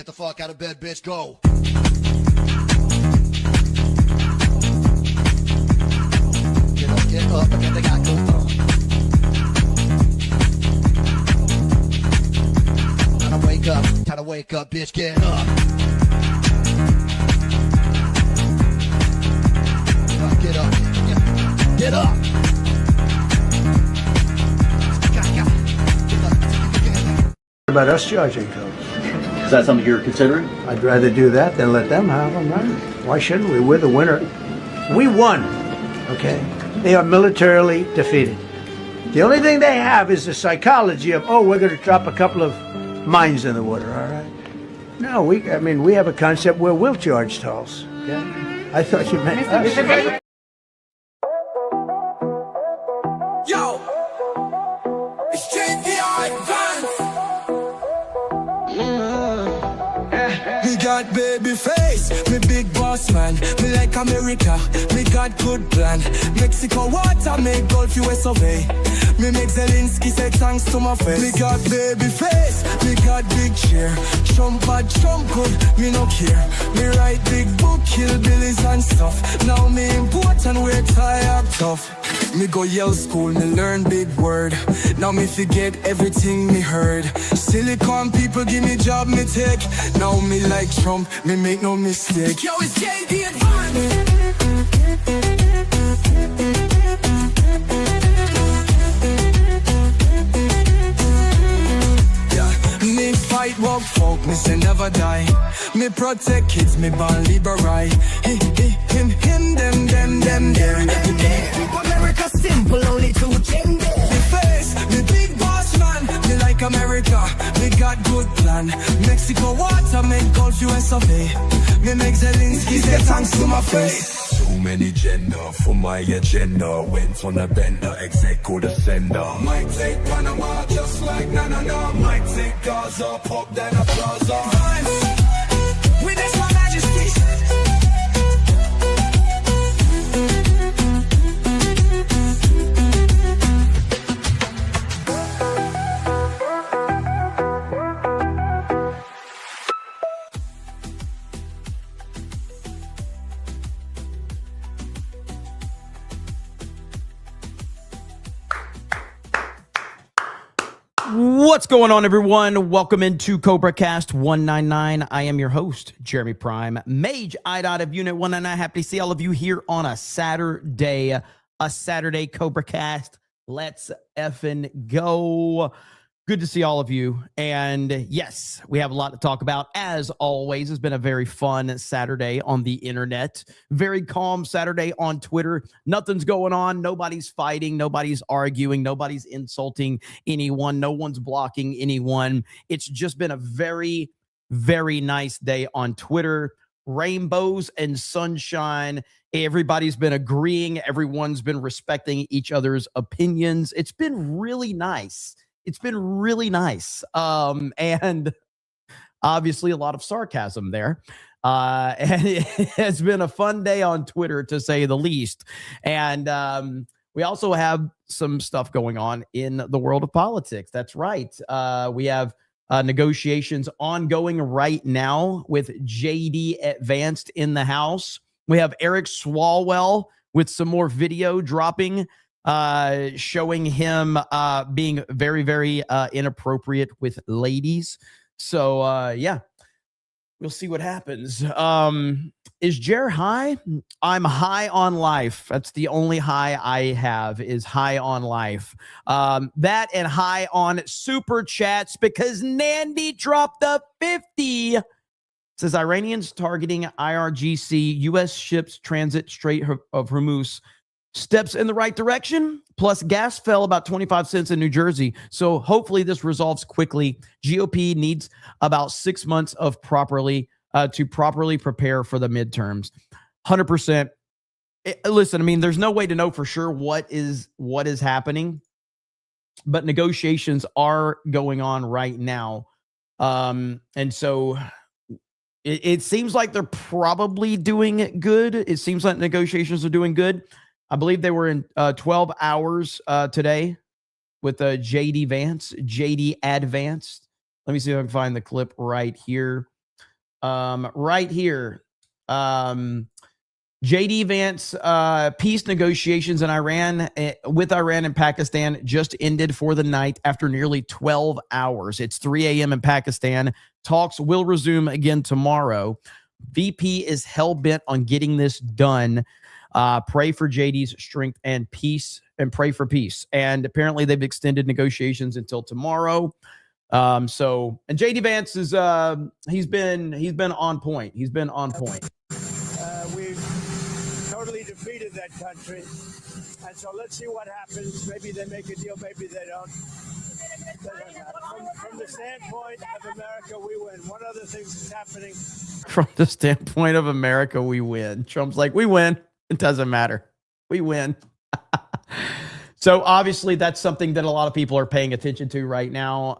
Get the fuck out of bed, bitch. Go. Get up, and they got go. Time to wake up, bitch. Get up. Get up. Get up. What about us charging tolls? Is that something you're considering? I'd rather do that than let them have them, right? Why shouldn't we? We're the winner. We won, okay? They are militarily defeated. The only thing they have is the psychology of, oh, we're going to drop a couple of mines in the water, all right? No, we have a concept where we'll charge tolls, okay? I thought you meant us. Yo, it's Vance. Me got baby face, me big boss man. Me like America, me got good plan. Mexico water, make Gulf US obey. Me make Zelensky say thanks to my face. Me got baby face, me got big cheer. Trump bad, Trump good, me no care. Me write big book, kill billies and stuff. Now me important, we're tired tough. Me go Yale school, me learn big word. Now me forget everything me heard. Silicon people give me job, me take. Now me like Trump, me make no mistake. Yo, it's JD Advance. Me fight walk folk, me say never die. Me protect kids, me born liberal. Him, them, there. America simple, only two gender. Me face, me big boss man. Me like America, me got good plan. Mexico water, make Gulf US obey. Me make Zelensky say thanks to my face. Too many gender for my agenda. Went on a bender, execo the sender. Might take Panama just like na. Might take Gaza, pop then a plaza. Vance, with this my majesty. What's going on, everyone? Welcome into CobraCast 199. I am your host, Jeremy Prime, Mage IDOT of Unit 199. Happy to see all of you here on a Saturday CobraCast. Let's effing go. Good to see all of you. And yes, we have a lot to talk about. As always, it's been a very fun Saturday on the internet. Very calm Saturday on Twitter. Nothing's going on. Nobody's fighting. Nobody's arguing. Nobody's insulting anyone. No one's blocking anyone. It's just been a very, very nice day on Twitter. Rainbows and sunshine. Everybody's been agreeing. Everyone's been respecting each other's opinions. It's been really nice. It's been really nice. And obviously a lot of sarcasm there. And it's been a fun day on Twitter, to say the least. And we also have some stuff going on in the world of politics. That's right. We have negotiations ongoing right now with JD Advanced in the House. We have Eric Swalwell with some more video dropping, showing him being very, very inappropriate with ladies. So, yeah, we'll see what happens. Is Jer high? I'm high on life. That's the only high I have, is high on life. That and high on super chats, because Nandy dropped the 50. Says Iranians targeting IRGC, U.S. ships transit Strait of Hormuz. Steps in the right direction, plus gas fell about 25 cents in New Jersey. So hopefully this resolves quickly. GOP needs about 6 months of properly prepare for the midterms. 100%. Listen, I mean, there's no way to know for sure what is happening, but negotiations are going on right now. And so it seems like they're probably doing good. It seems like negotiations are doing good. I believe they were in 12 hours today with JD Vance, JD Advanced. Let me see if I can find the clip right here. right here. JD Vance, peace negotiations in Iran with Iran and Pakistan just ended for the night after nearly 12 hours. It's 3 a.m. in Pakistan. Talks will resume again tomorrow. VP is hell-bent on getting this done. Pray for JD's strength and peace, and pray for peace. And apparently they've extended negotiations until tomorrow. And JD Vance is he's been on point. He's been on point. We've totally defeated that country. And so let's see what happens. Maybe they make a deal, maybe they don't. From the standpoint of America, we win. One other thing that's happening. From the standpoint of America, we win. Trump's like, we win. It doesn't matter. We win. So obviously that's something that a lot of people are paying attention to right now.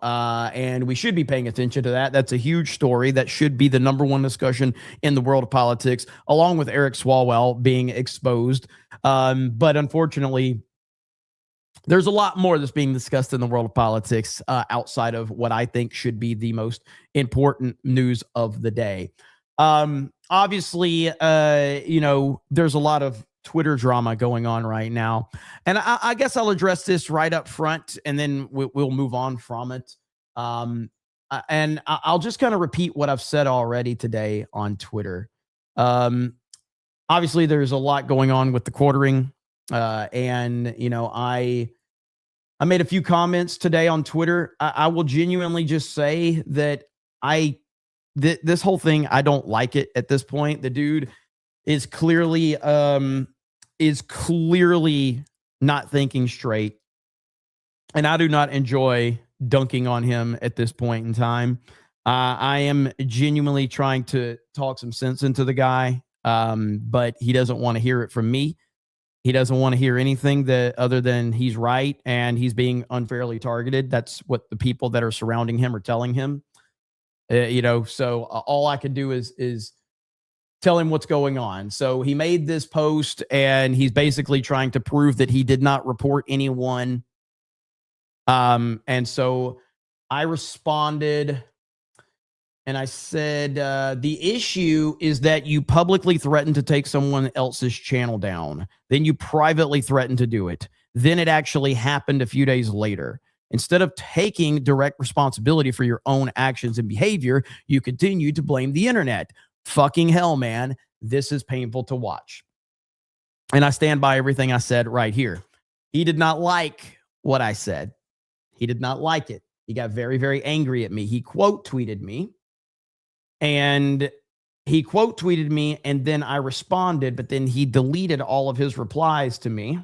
And we should be paying attention to that. That's a huge story. That should be the number one discussion in the world of politics, along with Eric Swalwell being exposed. But unfortunately, there's a lot more that's being discussed in the world of politics outside of what I think should be the most important news of the day. Obviously, there's a lot of Twitter drama going on right now. And I guess I'll address this right up front, and then we'll move on from it. And I'll just kind of repeat what I've said already today on Twitter. Obviously, there's a lot going on with the quartering. And, I made a few comments today on Twitter. I will genuinely just say that this whole thing, I don't like it at this point. The dude is clearly not thinking straight. And I do not enjoy dunking on him at this point in time. I am genuinely trying to talk some sense into the guy, but he doesn't want to hear it from me. He doesn't want to hear anything that other than he's right and he's being unfairly targeted. That's what the people that are surrounding him are telling him. So all I can do is tell him what's going on. So he made this post and he's basically trying to prove that he did not report anyone. And so I responded and I said, the issue is that you publicly threatened to take someone else's channel down. Then you privately threatened to do it. Then it actually happened a few days later. Instead of taking direct responsibility for your own actions and behavior, you continue to blame the internet. Fucking hell, man. This is painful to watch. And I stand by everything I said right here. He did not like what I said. He did not like it. He got very, very angry at me. He quote tweeted me. And then I responded, but then he deleted all of his replies to me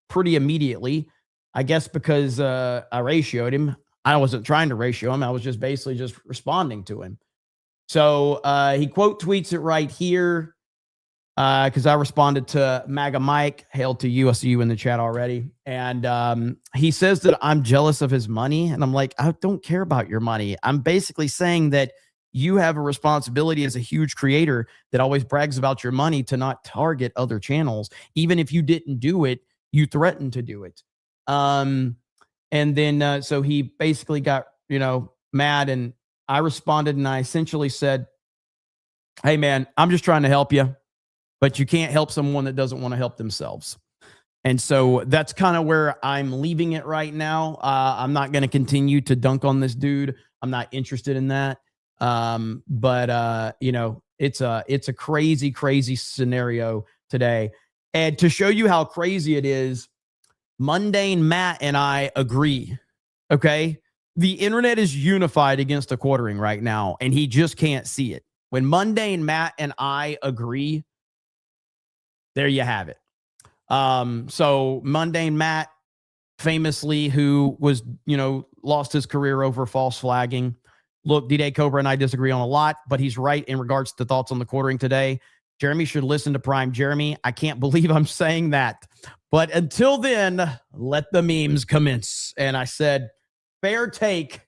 pretty immediately. I guess because I ratioed him. I wasn't trying to ratio him. I was just basically just responding to him. So he quote tweets it right here because I responded to MAGA Mike. Hail to you. I see you in the chat already. And he says that I'm jealous of his money. And I'm like, I don't care about your money. I'm basically saying that you have a responsibility as a huge creator that always brags about your money to not target other channels. Even if you didn't do it, you threatened to do it. And then so he basically got, mad, and I responded and I essentially said, hey man, I'm just trying to help you, but you can't help someone that doesn't want to help themselves. And so that's kind of where I'm leaving it right now. I'm not going to continue to dunk on this dude. I'm not interested in that. But it's a crazy, crazy scenario today. And to show you how crazy it is, Mundane Matt and I agree. Okay. The internet is unified against the quartering right now, and he just can't see it. When Mundane Matt and I agree, there you have it. So Mundane Matt, famously, who was, lost his career over false flagging. Look, D-Day Cobra and I disagree on a lot, but he's right in regards to thoughts on the quartering today. Jeremy should listen to Prime Jeremy. I can't believe I'm saying that. But until then, let the memes commence. And I said, fair take.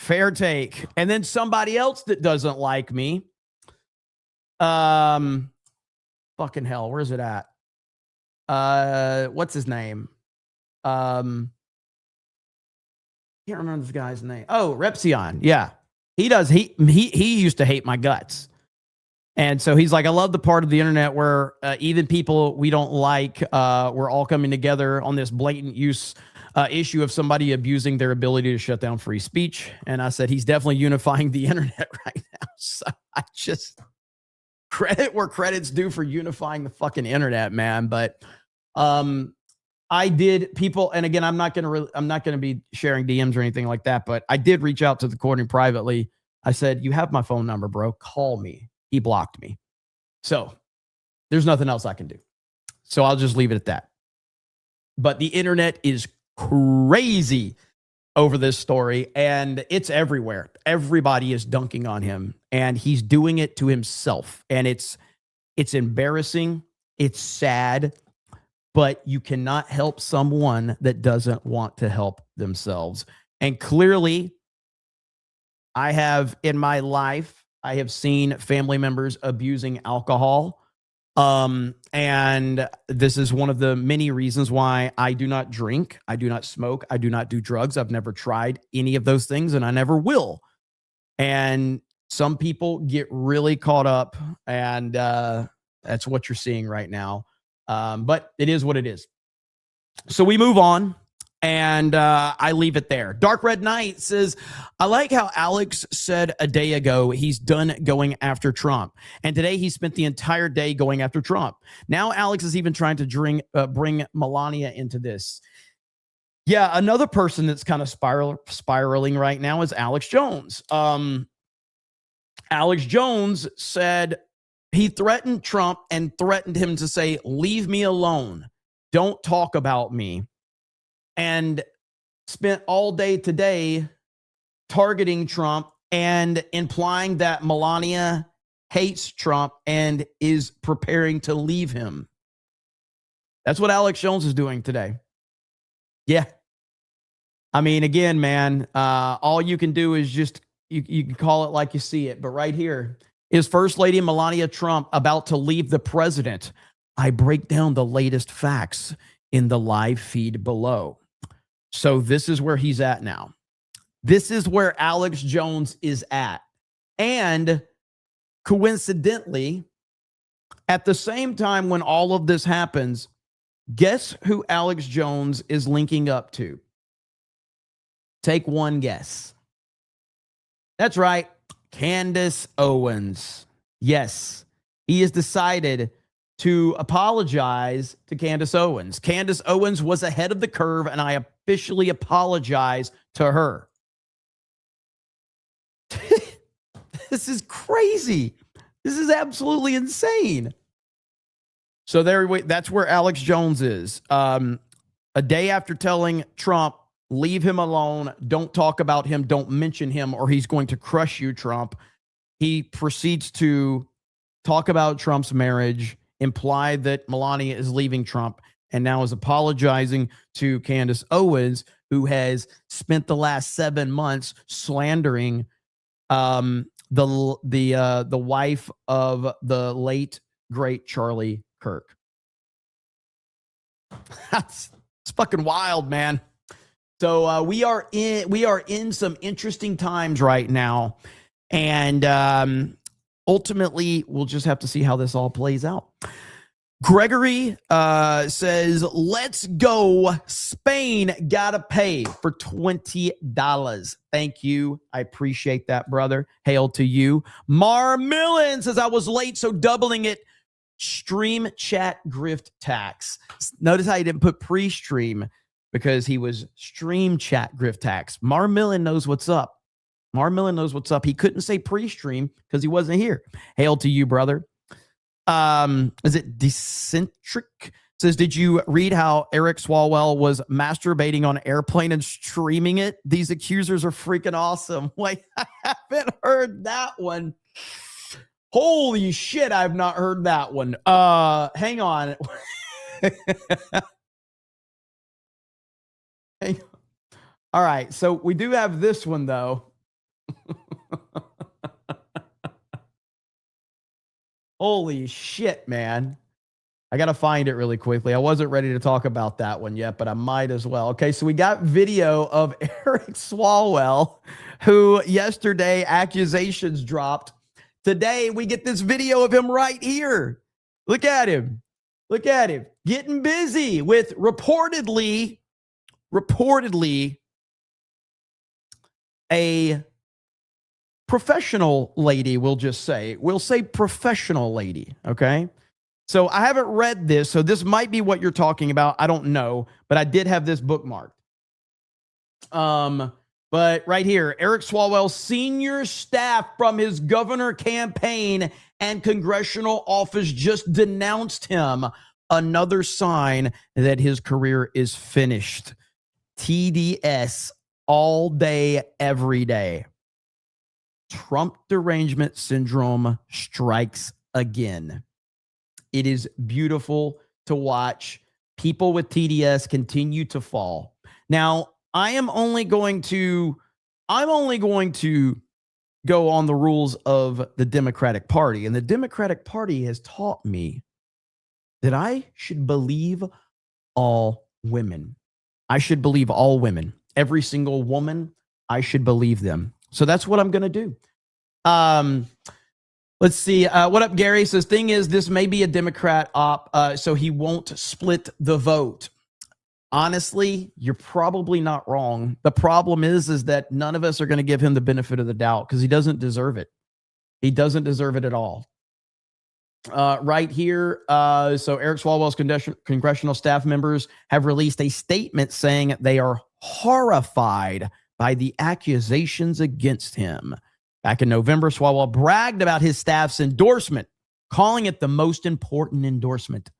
And then somebody else that doesn't like me. Fucking hell, where's it at? What's his name? Can't remember this guy's name. Oh, Repsion. Yeah. He does. He used to hate my guts. And so he's like, I love the part of the internet where even people we don't like, we're all coming together on this blatant issue of somebody abusing their ability to shut down free speech. And I said, he's definitely unifying the internet right now. So I just credit where credit's due for unifying the fucking internet, man. But I did people, and again, I'm not going to be sharing DMs or anything like that, but I did reach out to the Courtney privately. I said, you have my phone number, bro. Call me. He blocked me. So there's nothing else I can do. So I'll just leave it at that. But the internet is crazy over this story, and it's everywhere. Everybody is dunking on him, and he's doing it to himself. And it's embarrassing. It's sad, but you cannot help someone that doesn't want to help themselves. And clearly, I have in my life, I have seen family members abusing alcohol. And this is one of the many reasons why I do not drink. I do not smoke. I do not do drugs. I've never tried any of those things, and I never will. And some people get really caught up, and that's what you're seeing right now. But it is what it is. So we move on. And I leave it there. Dark Red Knight says, I like how Alex said a day ago he's done going after Trump. And today he spent the entire day going after Trump. Now Alex is even trying to bring Melania into this. Yeah, another person that's kind of spiraling right now is Alex Jones. Alex Jones said he threatened Trump and threatened him to say, leave me alone. Don't talk about me. And spent all day today targeting Trump and implying that Melania hates Trump and is preparing to leave him. That's what Alex Jones is doing today. Yeah. I mean, again, man, all you can do is just, you can call it like you see it. But right here is First Lady Melania Trump about to leave the president. I break down the latest facts in the live feed below. So this is where he's at now. This is where Alex Jones is at. And coincidentally, at the same time when all of this happens, guess who Alex Jones is linking up to? Take one guess. That's right, Candace Owens. Yes, he has decided to apologize to Candace Owens. Candace Owens was ahead of the curve, and I officially apologize to her. This is crazy. This is absolutely insane. So that's where Alex Jones is. A day after telling Trump, leave him alone, don't talk about him, don't mention him, or he's going to crush you, Trump, he proceeds to talk about Trump's marriage, imply that Melania is leaving Trump, and now is apologizing to Candace Owens, who has spent the last 7 months slandering the wife of the late great Charlie Kirk. It's fucking wild, man. So we are in some interesting times right now, and ultimately, we'll just have to see how this all plays out. Gregory says, let's go. Spain gotta pay for $20. Thank you. I appreciate that, brother. Hail to you. Mar Millen says, I was late, so doubling it. Stream chat grift tax. Notice how he didn't put pre-stream because he was stream chat grift tax. Mar Millen knows what's up. Mar Millen knows what's up. He couldn't say pre-stream because he wasn't here. Hail to you, brother. Is it Decentric? Says, did you read how Eric Swalwell was masturbating on an airplane and streaming it? These accusers are freaking awesome. Wait, I haven't heard that one. Holy shit, I've not heard that one. Hang on. Hang on. All right, so we do have this one, though. Holy shit, man. I got to find it really quickly. I wasn't ready to talk about that one yet, but I might as well. Okay, so we got video of Eric Swalwell, who yesterday accusations dropped. Today, we get this video of him right here. Look at him. Look at him. Getting busy with reportedly a professional lady, we'll say professional lady, okay? So I haven't read this, so this might be what you're talking about. I don't know, but I did have this bookmarked. But right here, Eric Swalwell, senior staff from his governor campaign and congressional office just denounced him. Another sign that his career is finished. TDS all day, every day. Trump derangement syndrome strikes again. It is beautiful to watch people with TDS continue to fall. Now, I'm only going to go on the rules of the Democratic Party. And the Democratic Party has taught me that I should believe all women. I should believe all women. Every single woman, I should believe them. So that's what I'm going to do. Let's see. What up, Gary? Says, thing is, this may be a Democrat op, so he won't split the vote. Honestly, you're probably not wrong. The problem is that none of us are going to give him the benefit of the doubt because he doesn't deserve it. He doesn't deserve it at all. Right here, so Eric Swalwell's congressional staff members have released a statement saying they are horrified by the accusations against him. Back in November, Swalwell bragged about his staff's endorsement, calling it the most important endorsement.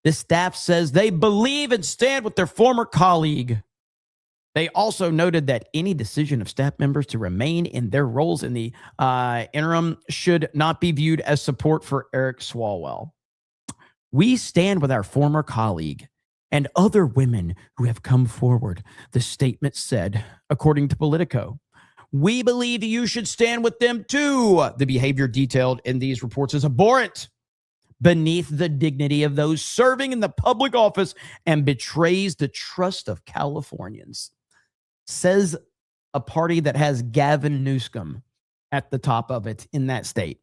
The staff says they believe and stand with their former colleague. They also noted that any decision of staff members to remain in their roles in the interim should not be viewed as support for Eric Swalwell. We stand with our former colleague and other women who have come forward, the statement said, according to Politico. We believe you should stand with them too. The behavior detailed in these reports is abhorrent, beneath the dignity of those serving in the public office, and betrays the trust of Californians. Says a party that has Gavin Newsom at the top of it in that state.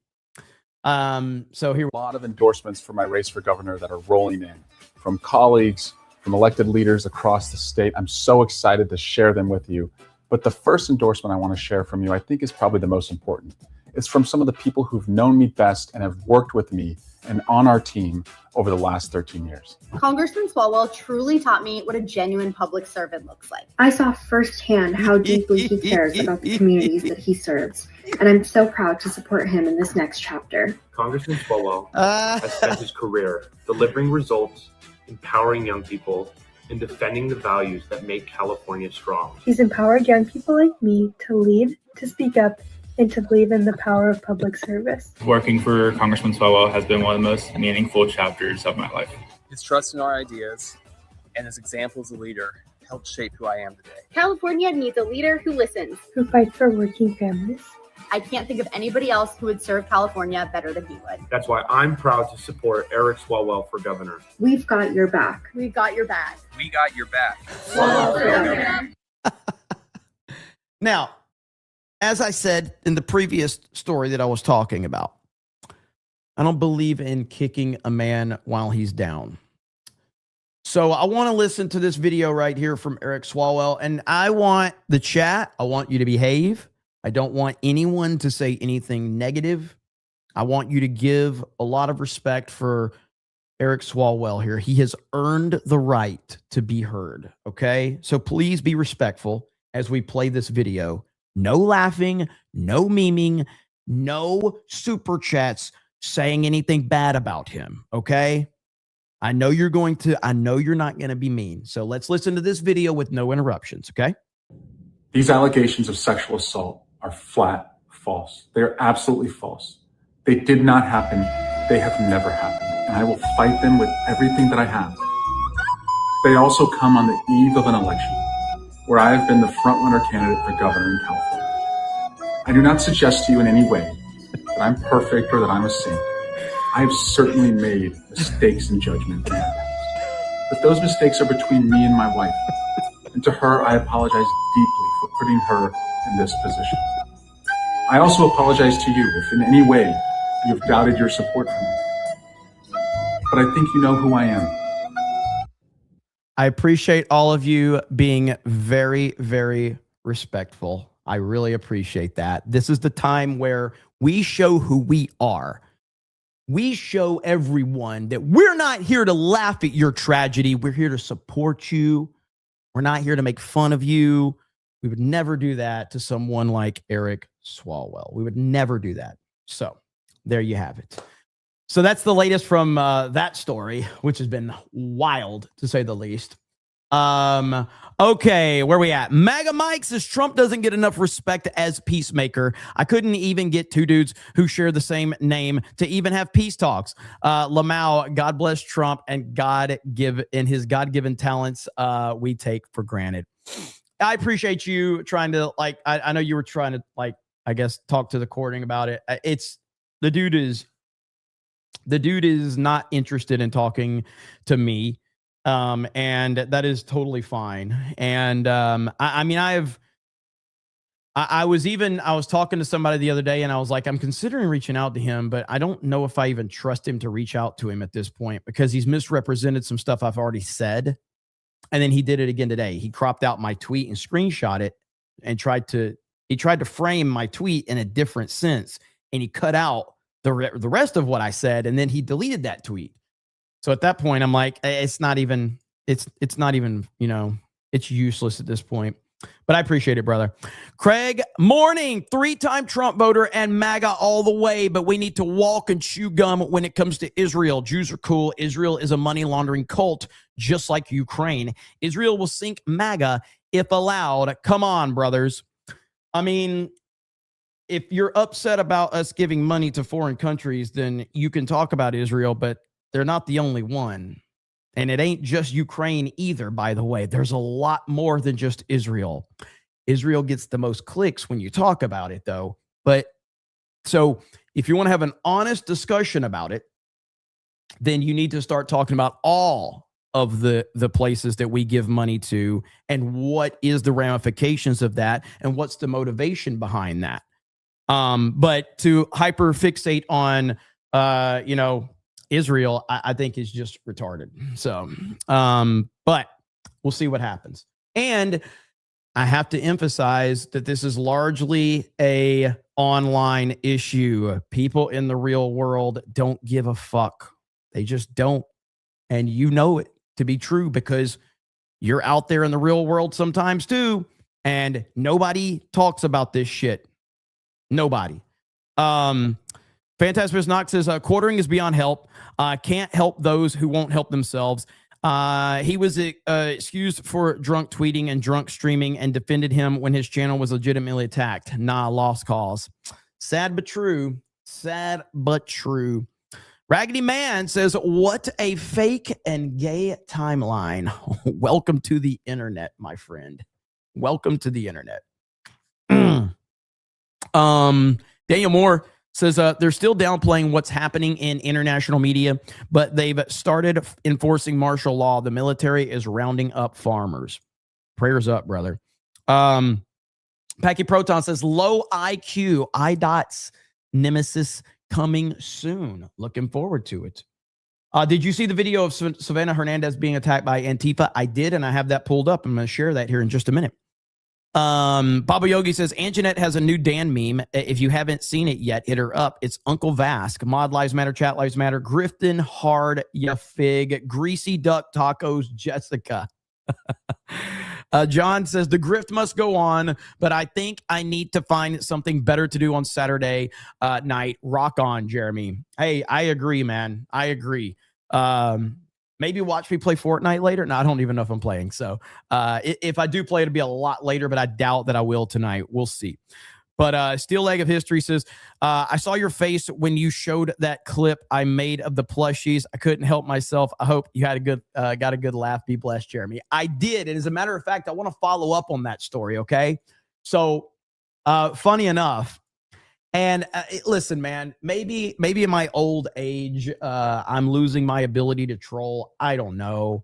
So here, a lot of endorsements for my race for governor that are rolling in from colleagues, from elected leaders across the state. I'm so excited to share them with you. But the first endorsement I want to share from you, I think, is probably the most important. It's from some of the people who've known me best and have worked with me and on our team over the last 13 years. Congressman Swalwell truly taught me what a genuine public servant looks like. I saw firsthand how deeply he cares about the communities that he serves, and I'm so proud to support him in this next chapter. Congressman Swalwell has spent his career delivering results, empowering young people, and defending the values that make California strong. He's empowered young people like me to lead, to speak up, and to believe in the power of public service. Working for Congressman Swalwell has been one of the most meaningful chapters of my life. His trust in our ideas and his example as a leader helped shape who I am today. California needs a leader who listens, who fights for working families. I can't think of anybody else who would serve California better than he would. That's why I'm proud to support Eric Swalwell for governor. We've got your back. We've got your back. We got your back. Swalwell for governor. Now, as I said in the previous story that I was talking about, I don't believe in kicking a man while he's down. So I want to listen to this video right here from Eric Swalwell, and I want the chat, I want you to behave. I don't want anyone to say anything negative. I want you to give a lot of respect for Eric Swalwell here. He has earned the right to be heard, okay? So please be respectful as we play this video. No laughing, no memeing, no super chats saying anything bad about him, okay? I know you're not going to be mean. So let's listen to this video with no interruptions, okay? These allegations of sexual assault are flat false. They are absolutely false. They did not happen. They have never happened. And I will fight them with everything that I have. They also come on the eve of an election where I have been the front-runner candidate for governor in California. I do not suggest to you in any way that I'm perfect or that I'm a saint. I've certainly made mistakes in judgment in the past, but those mistakes are between me and my wife. And to her, I apologize deeply for putting her in this position. I also apologize to you if in any way you have doubted your support for me. But I think you know who I am. I appreciate all of you being very, very respectful. I really appreciate that. This is the time where we show who we are. We show everyone that we're not here to laugh at your tragedy. We're here to support you. We're not here to make fun of you. We would never do that to someone like Eric Swalwell. We would never do that. So there you have it. So that's the latest from that story, which has been wild to say the least. Okay, where we at? MAGA Mike says Trump doesn't get enough respect as peacemaker. I couldn't even get two dudes who share the same name to even have peace talks. Lamau, God bless Trump and his God-given talents we take for granted. I appreciate you trying to I know you were trying to I guess talk to the courting about it. The dude is not interested in talking to me. And that is totally fine. And I was talking to somebody the other day and I was like, I'm considering reaching out to him, but I don't know if I even trust him to reach out to him at this point because he's misrepresented some stuff I've already said. And then he did it again today. He cropped out my tweet and screenshot it and tried to frame my tweet in a different sense. And he cut out the rest of what I said. And then he deleted that tweet. So at that point, I'm like, it's not even, it's useless at this point. But I appreciate it, brother. Craig, morning, 3-time Trump voter and MAGA all the way, but we need to walk and chew gum when it comes to Israel. Jews are cool. Israel is a money laundering cult, just like Ukraine. Israel will sink MAGA if allowed. Come on, brothers. I mean, if you're upset about us giving money to foreign countries, then you can talk about Israel, but they're not the only one. And it ain't just Ukraine either, by the way. There's a lot more than just Israel. Israel gets the most clicks when you talk about it, though. But so if you want to have an honest discussion about it, then you need to start talking about all of the places that we give money to and what is the ramifications of that and what's the motivation behind that. But to hyper fixate on, Israel, I think is just retarded. So, but we'll see what happens. And I have to emphasize that this is largely a online issue. People in the real world don't give a fuck. They just don't. And you know it to be true because you're out there in the real world sometimes too. And nobody talks about this shit. Nobody. Fantastic Knox says, quartering is beyond help. Can't help those who won't help themselves. He was excused for drunk tweeting and drunk streaming and defended him when his channel was legitimately attacked. Nah, lost cause. Sad but true. Sad but true. Raggedy Man says, what a fake and gay timeline. Welcome to the internet, my friend. Welcome to the internet. Daniel Moore says they're still downplaying what's happening in international media, but they've started enforcing martial law. The military is rounding up farmers. Prayers up, brother. Packy Proton says low IQ, IDOT's nemesis coming soon. Looking forward to it. Did you see the video of Savannah Hernandez being attacked by Antifa? I did, and I have that pulled up. I'm going to share that here in just a minute. Baba Yogi says Anjanette has a new Dan meme. If you haven't seen it yet, hit her up. It's Uncle Vask. Mod Lives Matter, Chat Lives Matter. Grifton Hard, ya fig. Greasy Duck Tacos, Jessica. John says the grift must go on, but I think I need to find something better to do on Saturday night. Rock on, Jeremy. Hey, I agree, man. I agree. Maybe watch me play Fortnite later. No, I don't even know if I'm playing. So if I do play, it'll be a lot later, but I doubt that I will tonight. We'll see. But Steel Leg of History says, I saw your face when you showed that clip I made of the plushies. I couldn't help myself. I hope you had got a good laugh. Be blessed, Jeremy. I did. And as a matter of fact, I want to follow up on that story, okay? So funny enough, And listen, man, maybe in my old age, I'm losing my ability to troll. I don't know.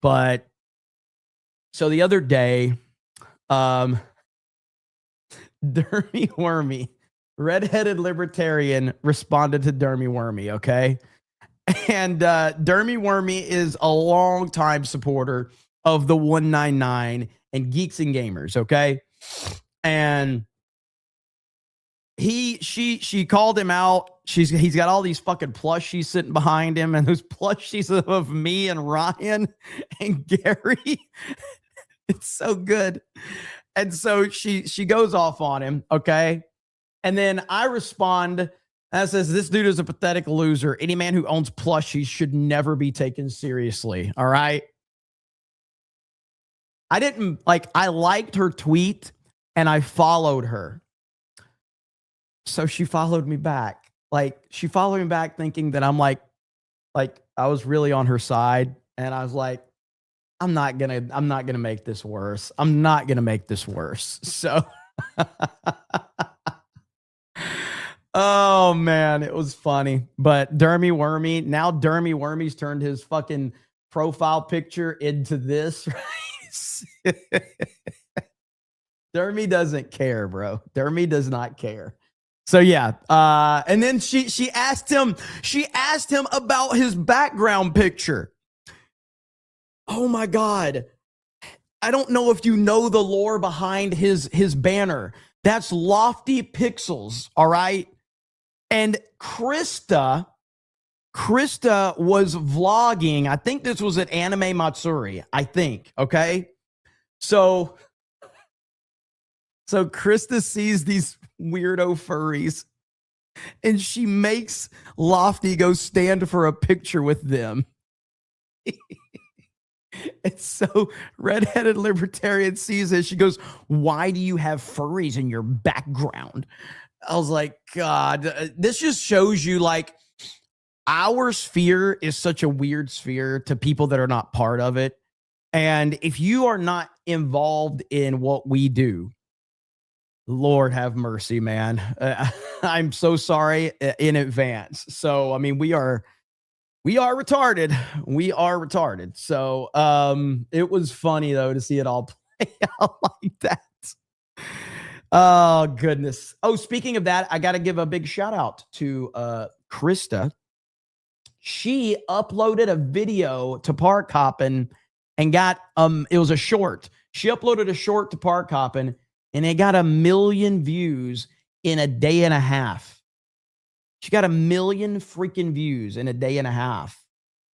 But so the other day, Dermy Wormy, redheaded libertarian, responded to Dermy Wormy, okay? And Dermy Wormy is a longtime supporter of the 199 and Geeks and Gamers, okay? And she called him out. He's got all these fucking plushies sitting behind him, and those plushies of me and Ryan and Gary. It's so good. And so she goes off on him, okay? And then I respond and says, this dude is a pathetic loser. Any man who owns plushies should never be taken seriously. All right. I liked her tweet and I followed her. So she followed me back. She followed me back thinking that I'm like I was really on her side. And I was like, I'm not gonna make this worse. I'm not gonna make this worse. So oh man, it was funny. But Dermy Wormy, now Dermy Wormy's turned his fucking profile picture into this. Right? Dermy doesn't care, bro. Dermy does not care. So yeah, and then she asked him about his background picture. Oh my God. I don't know if you know the lore behind his banner. That's Lofty Pixels, all right? And Krista was vlogging. I think this was at Anime Matsuri, I think, okay? So Krista sees these weirdo furries and she makes Lofty go stand for a picture with them. And so redheaded libertarian sees it. She goes, why do you have furries in your background? I was like, God, this just shows you like our sphere is such a weird sphere to people that are not part of it. And if you are not involved in what we do, Lord have mercy, man. I'm so sorry in advance. So, I mean, we are retarded. We are retarded. So, it was funny though to see it all play out like that. Oh, goodness. Oh, speaking of that, I got to give a big shout out to Krista. She uploaded a video to Park Hoppin' and got it was a short. She uploaded a short to Park Hoppin' and it got 1 million views in a day and a half. She got 1 million freaking views in a day and a half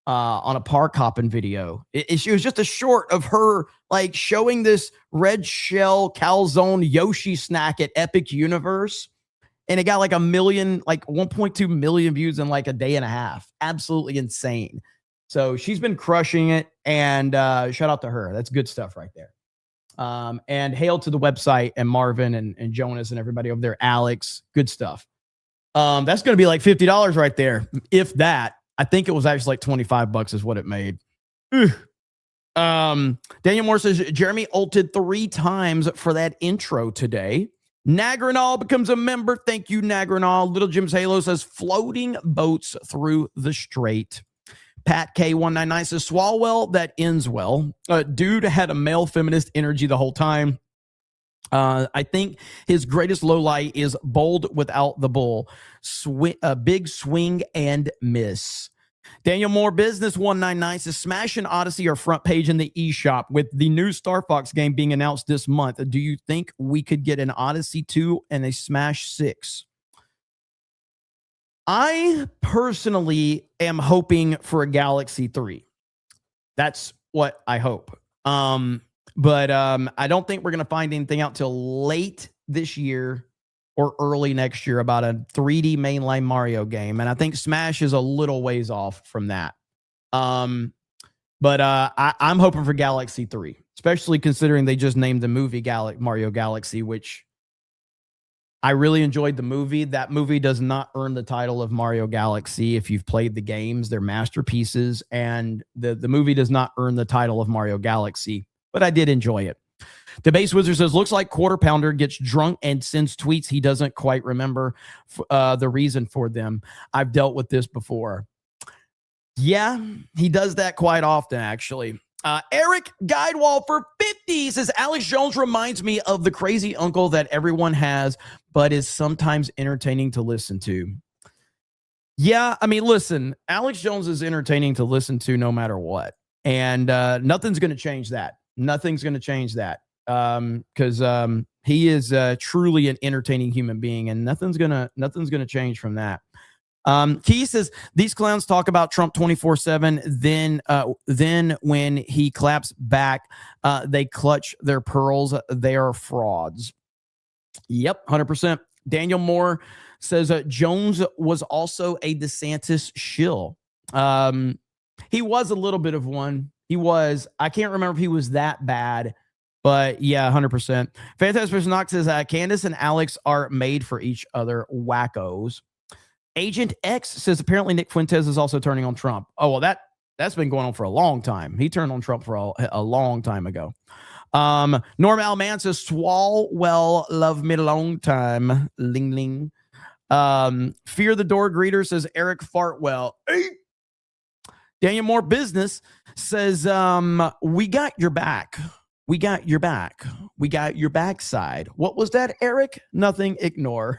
on a Park Hoppin' video. It was just a short of her like showing this red shell calzone Yoshi snack at Epic Universe. And it got like 1 million, like 1.2 million views in like a day and a half. Absolutely insane. So she's been crushing it. And shout out to her. That's good stuff right there. And hail to the website and Marvin and Jonas and everybody over there. Alex, good stuff. That's going to be like $50 right there. If that, I think it was actually like $25 is what it made. Daniel Moore says, Jeremy ulted 3 times for that intro today. Nagranol becomes a member. Thank you, Nagranol. Little Jim's Halo says, floating boats through the strait. Pat K199 says, Swalwell, that ends well. Dude had a male feminist energy the whole time. I think his greatest lowlight is bold without the bull. Big swing and miss. Daniel Moore Business 199 says, Smash and Odyssey are front page in the eShop with the new Star Fox game being announced this month. Do you think we could get an Odyssey 2 and a Smash 6? I personally am hoping for a Galaxy 3. That's what I hope. But I don't think we're going to find anything out till late this year or early next year about a 3D mainline Mario game. And I think Smash is a little ways off from that. I'm hoping for Galaxy 3, especially considering they just named the movie Mario Galaxy, which I really enjoyed the movie. That movie does not earn the title of Mario Galaxy. If you've played the games, they're masterpieces. And the movie does not earn the title of Mario Galaxy, but I did enjoy it. The Base Wizard says, looks like Quarter Pounder gets drunk and sends tweets he doesn't quite remember the reason for them. I've dealt with this before. Yeah, he does that quite often, actually. Eric Guidewall for 50 says, Alex Jones reminds me of the crazy uncle that everyone has, but is sometimes entertaining to listen to. Yeah, I mean, listen, Alex Jones is entertaining to listen to no matter what. And nothing's going to change that. Nothing's going to change that. Because he is truly an entertaining human being, and nothing's gonna change from that. Key says these clowns talk about Trump 24/7. Then when he claps back, they clutch their pearls. They are frauds. Yep, 100%. Daniel Moore says Jones was also a DeSantis shill. He was a little bit of one. He was. I can't remember if he was that bad, but yeah, 100%. Fantastic Knox says Candace and Alex are made for each other. Wackos. Agent X says apparently Nick Fuentes is also turning on Trump. Oh, well, that's been going on for a long time. He turned on Trump for a long time ago. Norm Alman says Swalwell love me a long time. Ling ling. Fear the door greeter says Eric Fartwell. Hey. Daniel Moore Business says we got your back. We got your back. We got your backside. What was that, Eric? Nothing. Ignore.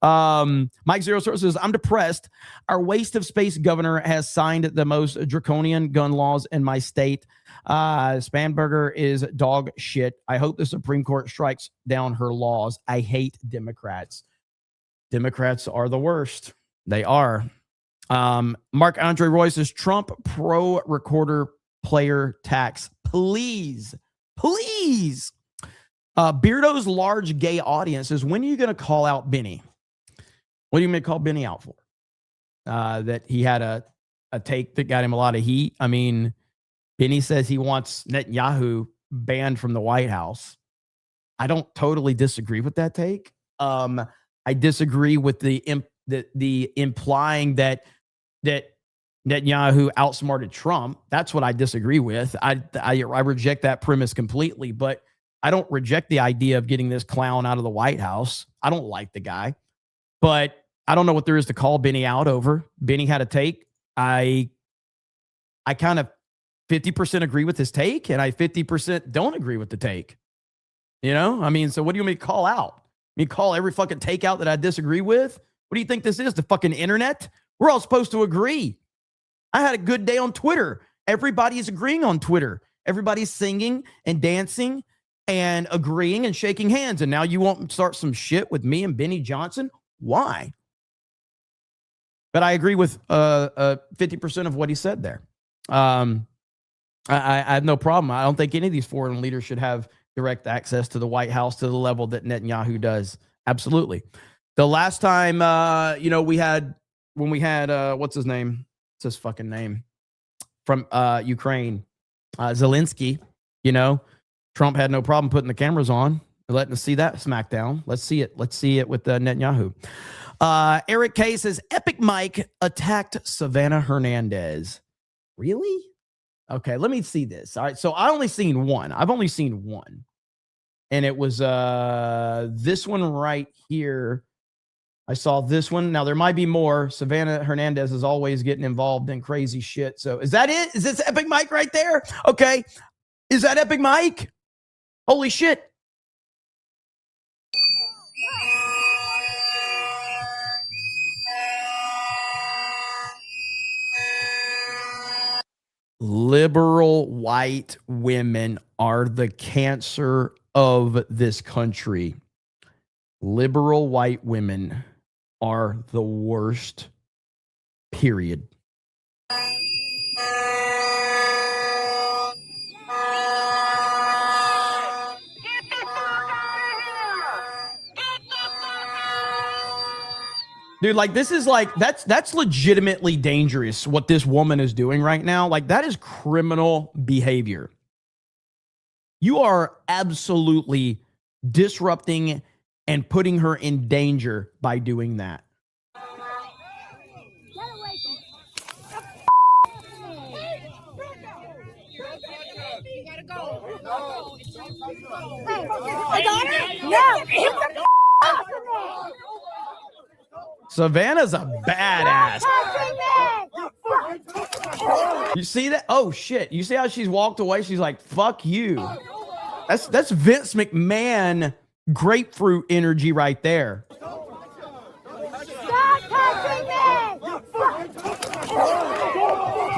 Mike Zero Source says, I'm depressed. Our waste of space governor has signed the most draconian gun laws in my state. Spanberger is dog shit. I hope the Supreme Court strikes down her laws. I hate Democrats. Democrats are the worst. They are. Mark Andre Roy says, Trump pro recorder player tax. Please. Beardo's large gay audience says, when are you going to call out Benny? What do you mean call Benny out for? That he had a take that got him a lot of heat. I mean, Benny says he wants Netanyahu banned from the White House. I don't totally disagree with that take. I disagree with the implying that Netanyahu outsmarted Trump. That's what I disagree with. I reject that premise completely, but I don't reject the idea of getting this clown out of the White House. I don't like the guy, but I don't know what there is to call Benny out over. Benny had a take. I kind of 50% agree with his take, and I 50% don't agree with the take. You know? I mean, so what do you mean call out? You call every fucking take out that I disagree with? What do you think this is? The fucking internet? We're all supposed to agree. I had a good day on Twitter. Everybody is agreeing on Twitter. Everybody's singing and dancing and agreeing and shaking hands. And now you won't start some shit with me and Benny Johnson? Why? But I agree with 50% of what he said there. I have no problem. I don't think any of these foreign leaders should have direct access to the White House to the level that Netanyahu does. Absolutely. The last time, we had what's his name? What's his fucking name? From Ukraine, Zelensky, Trump had no problem putting the cameras on, letting us see that smackdown. Let's see it. Let's see it with Netanyahu. Eric K says, Epic Mike attacked Savannah Hernandez. Really? Okay, let me see this. All right, so I've only seen one. And it was this one right here. I saw this one. Now, there might be more. Savannah Hernandez is always getting involved in crazy shit. So is that it? Is this Epic Mike right there? Okay. Is that Epic Mike? Holy shit. Liberal white women are the cancer of this country. Liberal white women are the worst, period. Dude, like, this is like, that's legitimately dangerous what this woman is doing right now. Like, that is criminal behavior. You are absolutely disrupting and putting her in danger by doing that. Savannah's a badass. You see that? Oh shit! You see how she's walked away? She's like, "Fuck you." That's Vince McMahon grapefruit energy right there.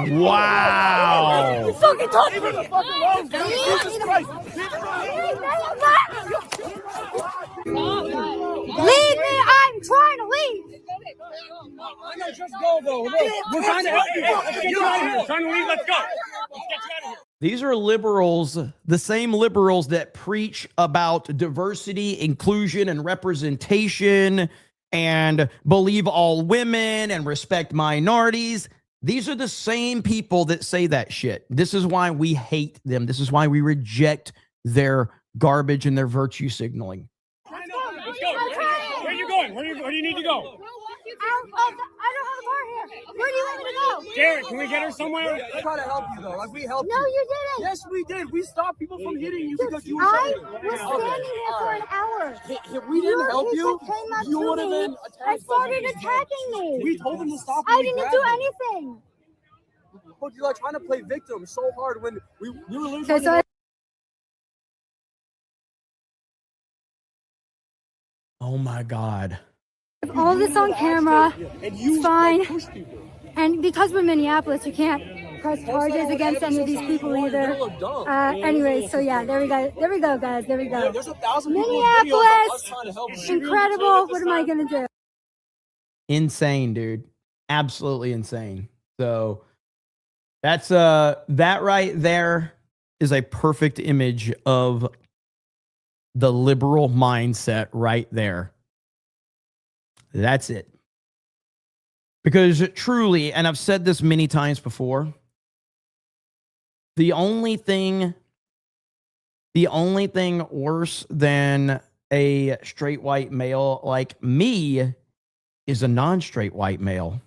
Wow. Leave me! I'm trying to leave! Just go, though. We're trying to help you. Let's get you out of here. Trying to leave, let's go. Let's get you out of here. These are liberals, the same liberals that preach about diversity, inclusion, and representation and believe all women and respect minorities. These are the same people that say that shit. This is why we hate them. This is why we reject their garbage and their virtue signaling. Let's go. Where are you going? Where do you need to go? I don't have a car here. Where do you want me to go? Jared, can we get her somewhere? I try to help you though. Like we helped No, you. you didn't. Yes, we did. We stopped people from hitting you because you were I saying was standing here for an hour. If we didn't help you, you would have been attacked. I started attacking me. We told them to stop. I didn't do anything. But you're like trying to play victim so hard when we were losing. Okay, so Oh my God. all this on camera. It's fine. And because we're Minneapolis, you can't press charges against any of these people either. Anyway, so yeah, there we go. There we go, guys. There we go. Minneapolis, incredible. What am I gonna do? Insane, dude. Absolutely insane. So that's that right there is a perfect image of the liberal mindset right there. That's it. Because truly, and I've said this many times before, the only thing worse than a straight white male like me is a non-straight white male.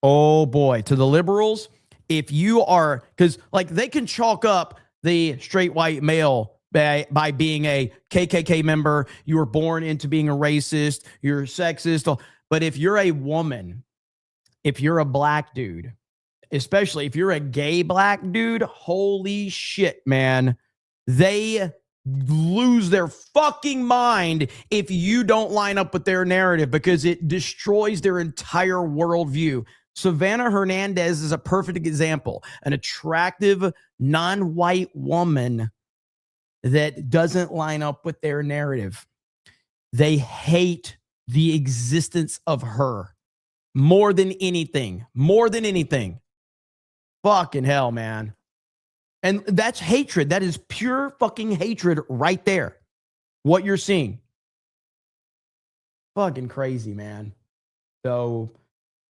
Oh boy, to the liberals, if you are, because like they can chalk up the straight white male by being a KKK member, you were born into being a racist, you're sexist. But if you're a woman, if you're a black dude, especially if you're a gay black dude, holy shit, man. They lose their fucking mind if you don't line up with their narrative because it destroys their entire worldview. Savannah Hernandez is a perfect example. An attractive, non-white woman that doesn't line up with their narrative. They hate the existence of her more than anything. More than anything. Fucking hell, man. And that's hatred. That is pure fucking hatred right there. What you're seeing. Fucking crazy, man. So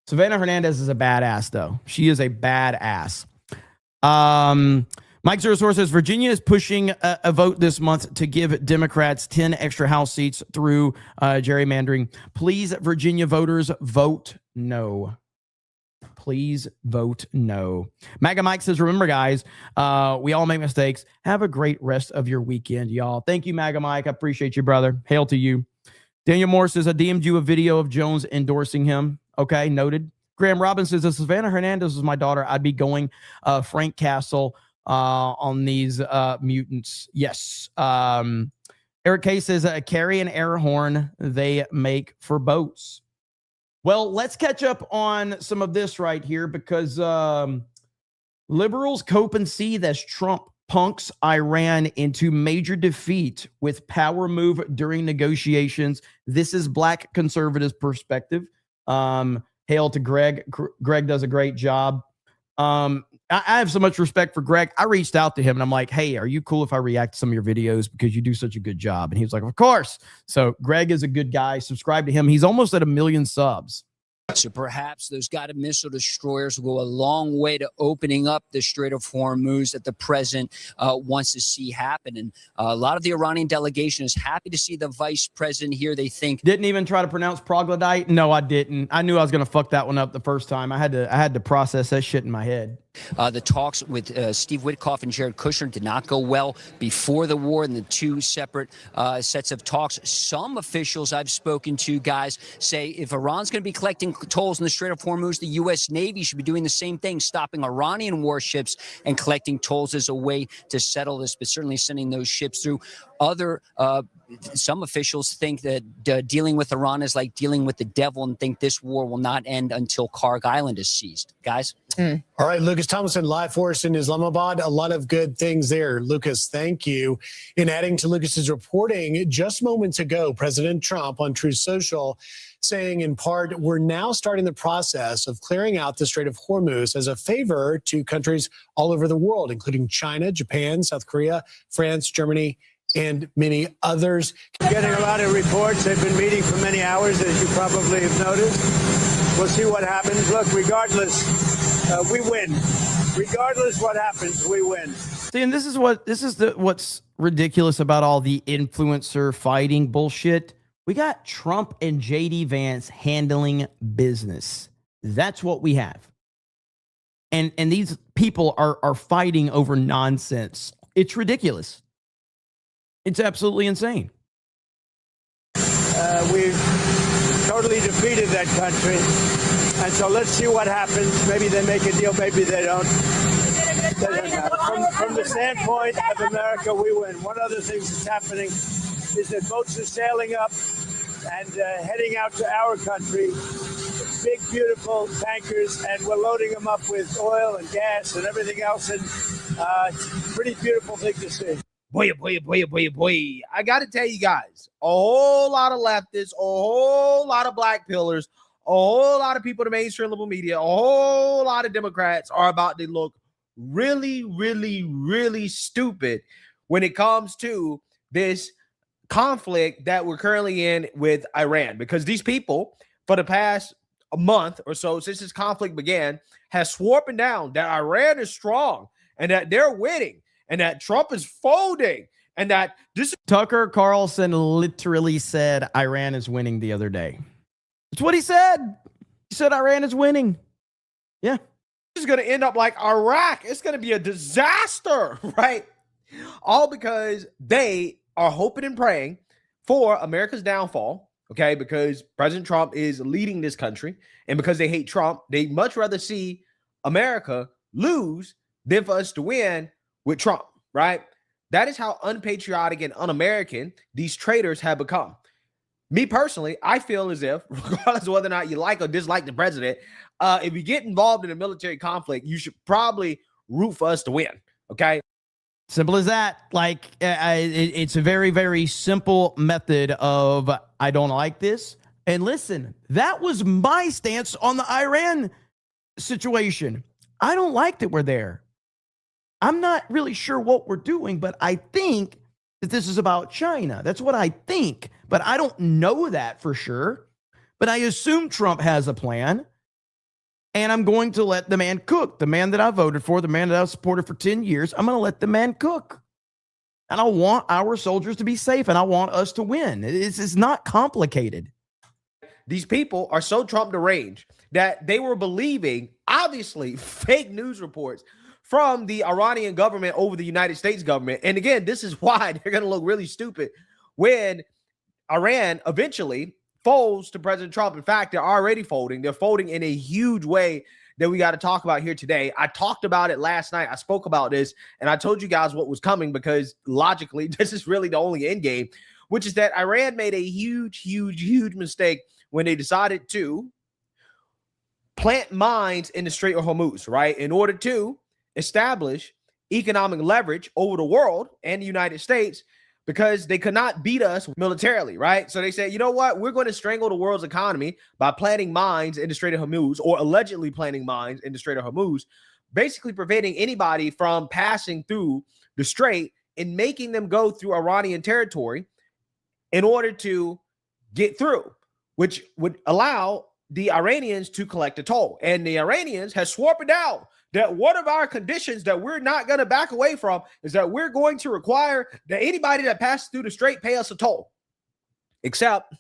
Savannah Hernandez is a badass, though. She is a badass. Mike Zerosor says Virginia is pushing a vote this month to give Democrats 10 extra House seats through gerrymandering. Please, Virginia voters, vote no. Please vote no. MAGA Mike says, remember, guys, we all make mistakes. Have a great rest of your weekend, y'all. Thank you, MAGA Mike. I appreciate you, brother. Hail to you. Daniel Moore says, I DM'd you a video of Jones endorsing him. Okay, noted. Graham Robbins says, if Savannah Hernandez was my daughter, I'd be going Frank Castle on these mutants. Yes. Eric K says, carry an air horn they make for boats. Well, let's catch up on some of this right here because liberals cope and see as Trump punks Iran into major defeat with power move during negotiations. This is black conservative perspective. Hail to Greg. Greg does a great job. I have so much respect for Greg. I reached out to him and I'm like, hey, are you cool if I react to some of your videos because you do such a good job? And he was like, of course. So Greg is a good guy. Subscribe to him. He's almost at 1 million subs. So perhaps those guided missile destroyers will go a long way to opening up the Strait of Hormuz that the president wants to see happen. And a lot of the Iranian delegation is happy to see the vice president here. They think didn't even try to pronounce troglodyte. No, I didn't. I knew I was going to fuck that one up the first time. I had to process that shit in my head. The talks with Steve Witkoff and Jared Kushner did not go well before the war in the two separate sets of talks. Some officials I've spoken to, guys, say if Iran's going to be collecting tolls in the Strait of Hormuz, the U.S. Navy should be doing the same thing, stopping Iranian warships and collecting tolls as a way to settle this, but certainly sending those ships through. Some officials think that dealing with Iran is like dealing with the devil and think this war will not end until Karg Island is seized. Guys? All right, Lucas Thomason, live for us in Islamabad. A lot of good things there. Lucas, thank you. In adding to Lucas's reporting, just moments ago, President Trump on Truth Social saying in part, we're now starting the process of clearing out the Strait of Hormuz as a favor to countries all over the world, including China, Japan, South Korea, France, Germany, and many others. Getting a lot of reports. They've been meeting for many hours, as you probably have noticed. We'll see what happens. Look, regardless, we win. Regardless what happens, we win. See, and what's ridiculous about all the influencer fighting bullshit. We got Trump and JD Vance handling business. That's what we have. And these people are fighting over nonsense. It's ridiculous. It's absolutely insane. We've totally defeated that country. And so let's see what happens. Maybe they make a deal, maybe they don't. From the standpoint of America, we win. One other thing that's happening is that boats are sailing up and heading out to our country. Big, beautiful tankers, and we're loading them up with oil and gas and everything else. And it's a pretty beautiful thing to see. Boy. I got to tell you guys, a whole lot of leftists, a whole lot of black pillars, a whole lot of people in the mainstream liberal media, a whole lot of Democrats are about to look really, really, really stupid when it comes to this conflict that we're currently in with Iran. Because these people, for the past a month or so, since this conflict began, has sworn down that Iran is strong and that they're winning, and that Trump is folding, and that this Tucker Carlson literally said Iran is winning the other day. That's what he said. He said Iran is winning. Yeah. This is going to end up like Iraq. It's going to be a disaster, right? All because they are hoping and praying for America's downfall, okay? Because President Trump is leading this country, and because they hate Trump, they much rather see America lose than for us to win with Trump, right? That is how unpatriotic and un-American these traitors have become. Me personally, I feel as if, regardless of whether or not you like or dislike the president, if you get involved in a military conflict, you should probably root for us to win, okay? Simple as that. Like, it's a very, very simple method of, I don't like this. And listen, that was my stance on the Iran situation. I don't like that we're there. I'm not really sure what we're doing, but I think that this is about China. That's what I think, but I don't know that for sure. But I assume Trump has a plan, and I'm going to let the man cook. The man that I voted for, the man that I've supported for 10 years, I'm going to let the man cook. And I want our soldiers to be safe, and I want us to win. It's not complicated. These people are so Trump deranged that they were believing, obviously, fake news reports from the Iranian government over the United States government. And again, this is why they're going to look really stupid when Iran eventually folds to President Trump. In fact, they're already folding. They're folding in a huge way that we got to talk about here today. I talked about it last night. I spoke about this, and I told you guys what was coming because logically, this is really the only end game, which is that Iran made a huge mistake when they decided to plant mines in the Strait of Hormuz, right? In order to establish economic leverage over the world and the United States, because they could not beat us militarily, right? So they said, you know what? We're going to strangle the world's economy by planting mines in the Strait of Hormuz, or allegedly planting mines in the Strait of Hormuz, basically preventing anybody from passing through the strait and making them go through Iranian territory in order to get through, which would allow the Iranians to collect a toll. And the Iranians have sworn down that one of our conditions that we're not going to back away from is that we're going to require that anybody that passes through the strait pay us a toll. Except,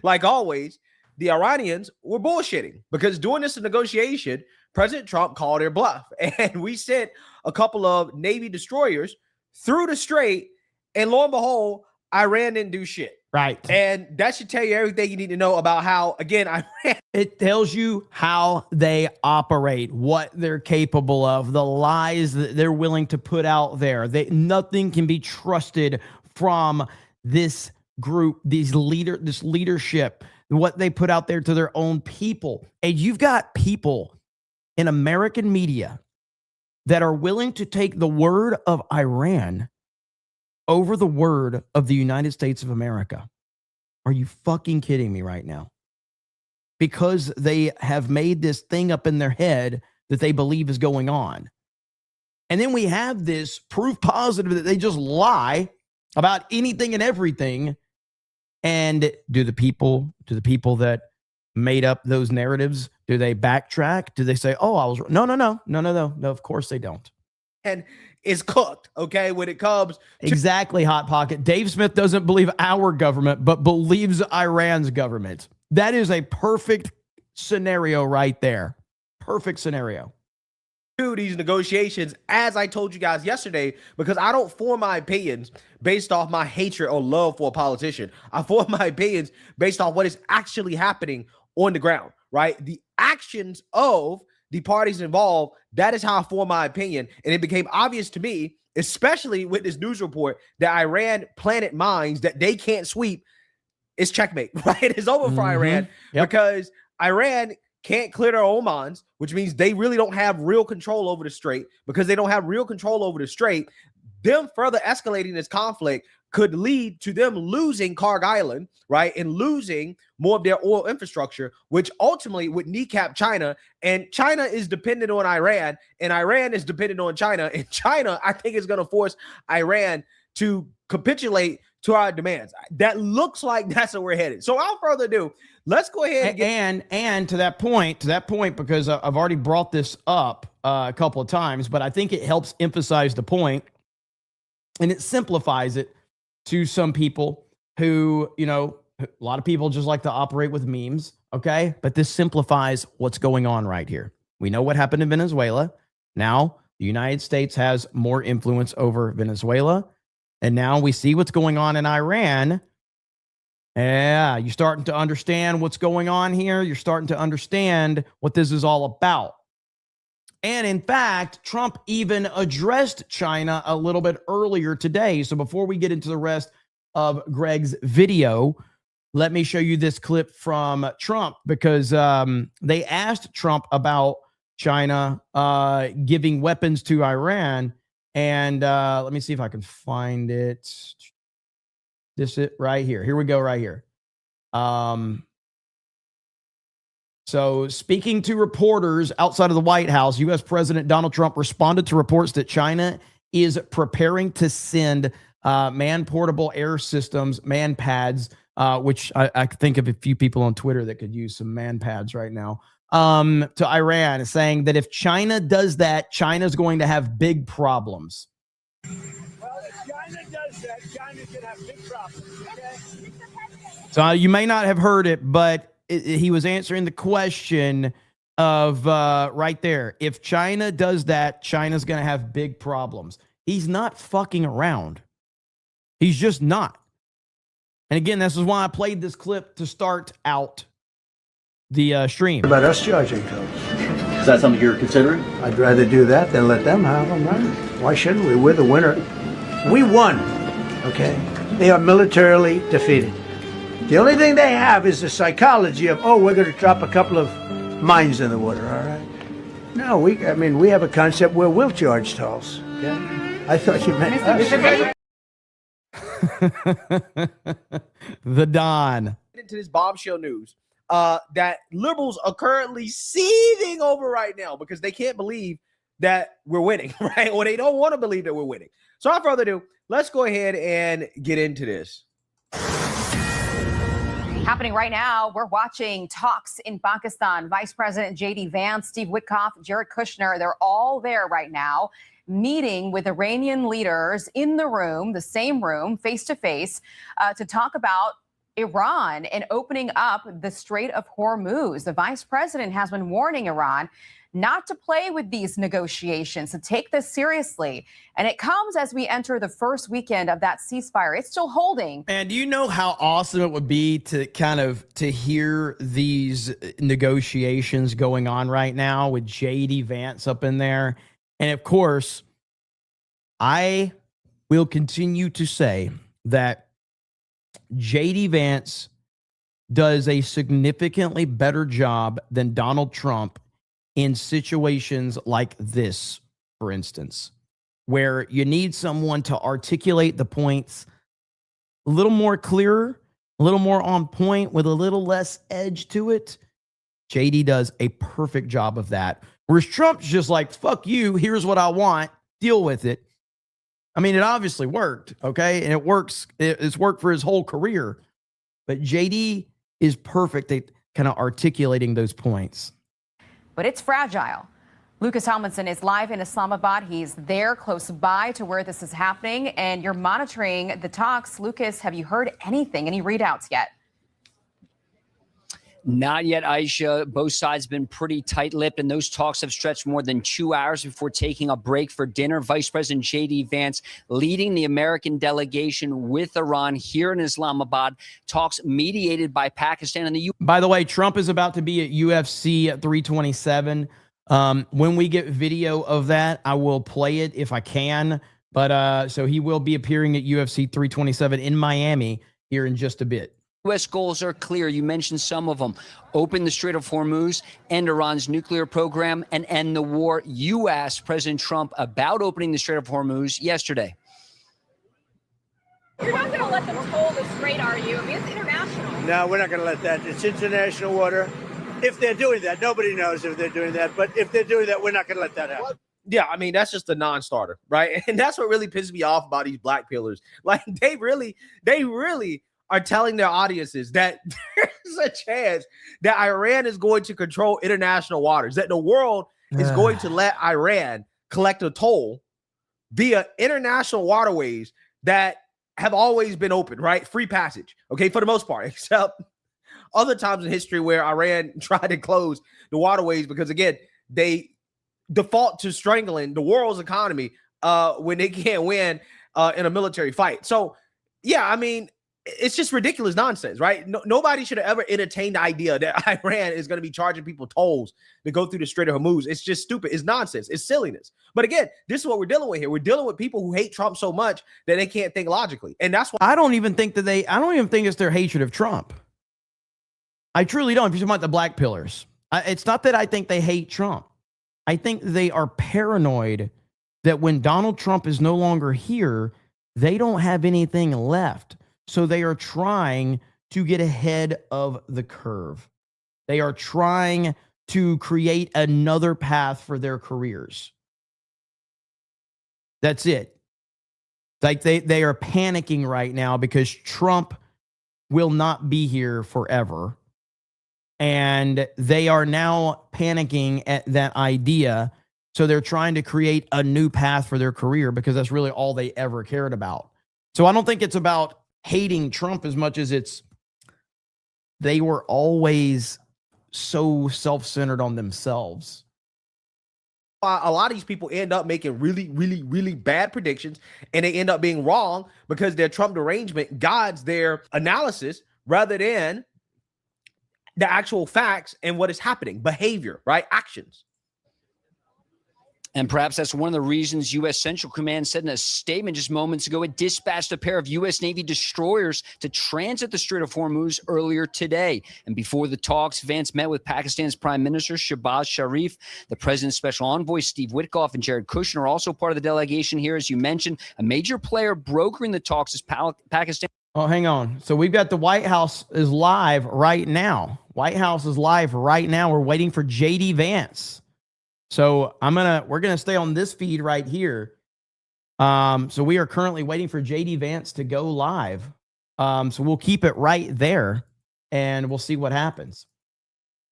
like always, the Iranians were bullshitting, because during this negotiation, President Trump called their bluff. And we sent a couple of Navy destroyers through the strait, and lo and behold, Iran didn't do shit. Right. And that should tell you everything you need to know about how, again, Iran. It tells you how they operate, what they're capable of, the lies that they're willing to put out there. Nothing can be trusted from this group, this leadership, what they put out there to their own people. And you've got people in American media that are willing to take the word of Iran over the word of the United States of America. Are you fucking kidding me right now? Because they have made this thing up in their head that they believe is going on. And then we have this proof positive that they just lie about anything and everything. And do the people that made up those narratives, do they backtrack? Do they say, oh, I was no, of course they don't. And is cooked, okay, when it comes to exactly, Hot Pocket. Dave Smith doesn't believe our government, but believes Iran's government. That is a perfect scenario right there. Perfect scenario. To these negotiations, as I told you guys yesterday, because I don't form my opinions based off my hatred or love for a politician. I form my opinions based on what is actually happening on the ground, right? The actions of the parties involved, that is how I form my opinion. And it became obvious to me, especially with this news report, that Iran planted mines that they can't sweep. It's checkmate, right? It's over for Iran because Iran can't clear their own mines, which means they really don't have real control over the strait. Because they don't have real control over the strait, them further escalating this conflict could lead to them losing Karg Island, right? And losing more of their oil infrastructure, which ultimately would kneecap China. And China is dependent on Iran, and Iran is dependent on China. And China, I think, is going to force Iran to capitulate to our demands. That looks like that's where we're headed. So without further ado, let's go ahead and to that point, because I've already brought this up a couple of times, but I think it helps emphasize the point, and it simplifies it to some people who, a lot of people just like to operate with memes, okay? But this simplifies what's going on right here. We know what happened in Venezuela. Now, the United States has more influence over Venezuela. And now we see what's going on in Iran. Yeah, you're starting to understand what's going on here. You're starting to understand what this is all about. And in fact, Trump even addressed China a little bit earlier today. So before we get into the rest of Greg's video, let me show you this clip from Trump, because they asked Trump about China giving weapons to Iran. And let me see if I can find it. This is right here. Here we go right here. So speaking to reporters outside of the White House, U.S. President Donald Trump responded to reports that China is preparing to send man-portable air systems, man-pads, which I think of a few people on Twitter that could use some man-pads right now, to Iran, saying that if China does that, China's going to have big problems. Well, if China does that, China's going to have big problems, okay? So you may not have heard it, but he was answering the question of right there. If China does that, China's going to have big problems. He's not fucking around. He's just not. And again, this is why I played this clip to start out the stream. About us charging tolls. Is that something you're considering? I'd rather do that than let them have them, right? Why shouldn't we? We're the winner. We won, okay? They are militarily defeated. The only thing they have is the psychology of, oh, we're going to drop a couple of mines in the water, all right? No, we have a concept where we'll charge tolls, okay? I thought you meant us. The Don. Into this bombshell news that liberals are currently seething over right now because they can't believe that we're winning, right? Or they don't want to believe that we're winning. So without further ado, let's go ahead and get into this. Happening right now, we're watching talks in Pakistan. Vice President J.D. Vance, Steve Witkoff, Jared Kushner, they're all there right now, meeting with Iranian leaders in the room, the same room, face-to-face, to talk about Iran and opening up the Strait of Hormuz. The vice president has been warning Iran not to play with these negotiations, to take this seriously. And it comes as we enter the first weekend of that ceasefire. It's still holding. And do you know how awesome it would be to to hear these negotiations going on right now with JD Vance up in there? And of course, I will continue to say that JD Vance does a significantly better job than Donald Trump in situations like this, for instance, where you need someone to articulate the points a little more clearer, a little more on point with a little less edge to it. JD does a perfect job of that. Whereas Trump's just like, fuck you, here's what I want, deal with it. I mean, it obviously worked, okay? And it works, it's worked for his whole career. But JD is perfect at kind of articulating those points. But it's fragile. Lucas Helmanson is live in Islamabad. He's there close by to where this is happening, and you're monitoring the talks. Lucas, have you heard anything, any readouts yet? Not yet, Aisha. Both sides have been pretty tight-lipped, and those talks have stretched more than 2 hours before taking a break for dinner. Vice President J.D. Vance leading the American delegation with Iran here in Islamabad. Talks mediated by Pakistan and the U.S. By the way, Trump is about to be at UFC 327. When we get video of that, I will play it if I can. But so he will be appearing at UFC 327 in Miami here in just a bit. U.S. goals are clear. You mentioned some of them. Open the Strait of Hormuz, end Iran's nuclear program, and end the war. You asked President Trump about opening the Strait of Hormuz yesterday. You're not going to let them toll the strait, are you? I mean, it's international. No, we're not going to let that. It's international water. If they're doing that, nobody knows if they're doing that. But if they're doing that, we're not going to let that happen. Yeah, I mean, that's just a non-starter, right? And that's what really pisses me off about these black pillars. Like, they really are telling their audiences that there's a chance that Iran is going to control international waters, that the world is going to let Iran collect a toll via international waterways that have always been open, right? Free passage, okay, for the most part, except other times in history where Iran tried to close the waterways because, again, they default to strangling the world's economy when they can't win in a military fight. So, yeah, I mean, it's just ridiculous nonsense, right? Nobody should have ever entertained the idea that Iran is going to be charging people tolls to go through the Strait of Hormuz. It's just stupid. It's nonsense. It's silliness. But again, this is what we're dealing with here. We're dealing with people who hate Trump so much that they can't think logically. And that's why I don't even think it's their hatred of Trump. I truly don't. If you're talking about the black pillars, it's not that I think they hate Trump. I think they are paranoid that when Donald Trump is no longer here, they don't have anything left. So they are trying to get ahead of the curve. They are trying to create another path for their careers. That's it. Like they are panicking right now because Trump will not be here forever. And they are now panicking at that idea. So they're trying to create a new path for their career because that's really all they ever cared about. So I don't think it's about hating Trump as much as it's they were always so self-centered on themselves. A lot of these people end up making really, really, really bad predictions, and they end up being wrong because their Trump derangement guides their analysis rather than the actual facts and what is happening, behavior, right? Actions. And perhaps that's one of the reasons U.S. Central Command said in a statement just moments ago it dispatched a pair of U.S. Navy destroyers to transit the Strait of Hormuz earlier today. And before the talks, Vance met with Pakistan's Prime Minister Shehbaz Sharif. The president's special envoy, Steve Witkoff, and Jared Kushner are also part of the delegation here. As you mentioned, a major player brokering the talks is Pakistan. Oh, hang on. So we've got the White House is live right now. White House is live right now. We're waiting for JD Vance. So we're gonna stay on this feed right here. So we are currently waiting for JD Vance to go live. So we'll keep it right there and we'll see what happens.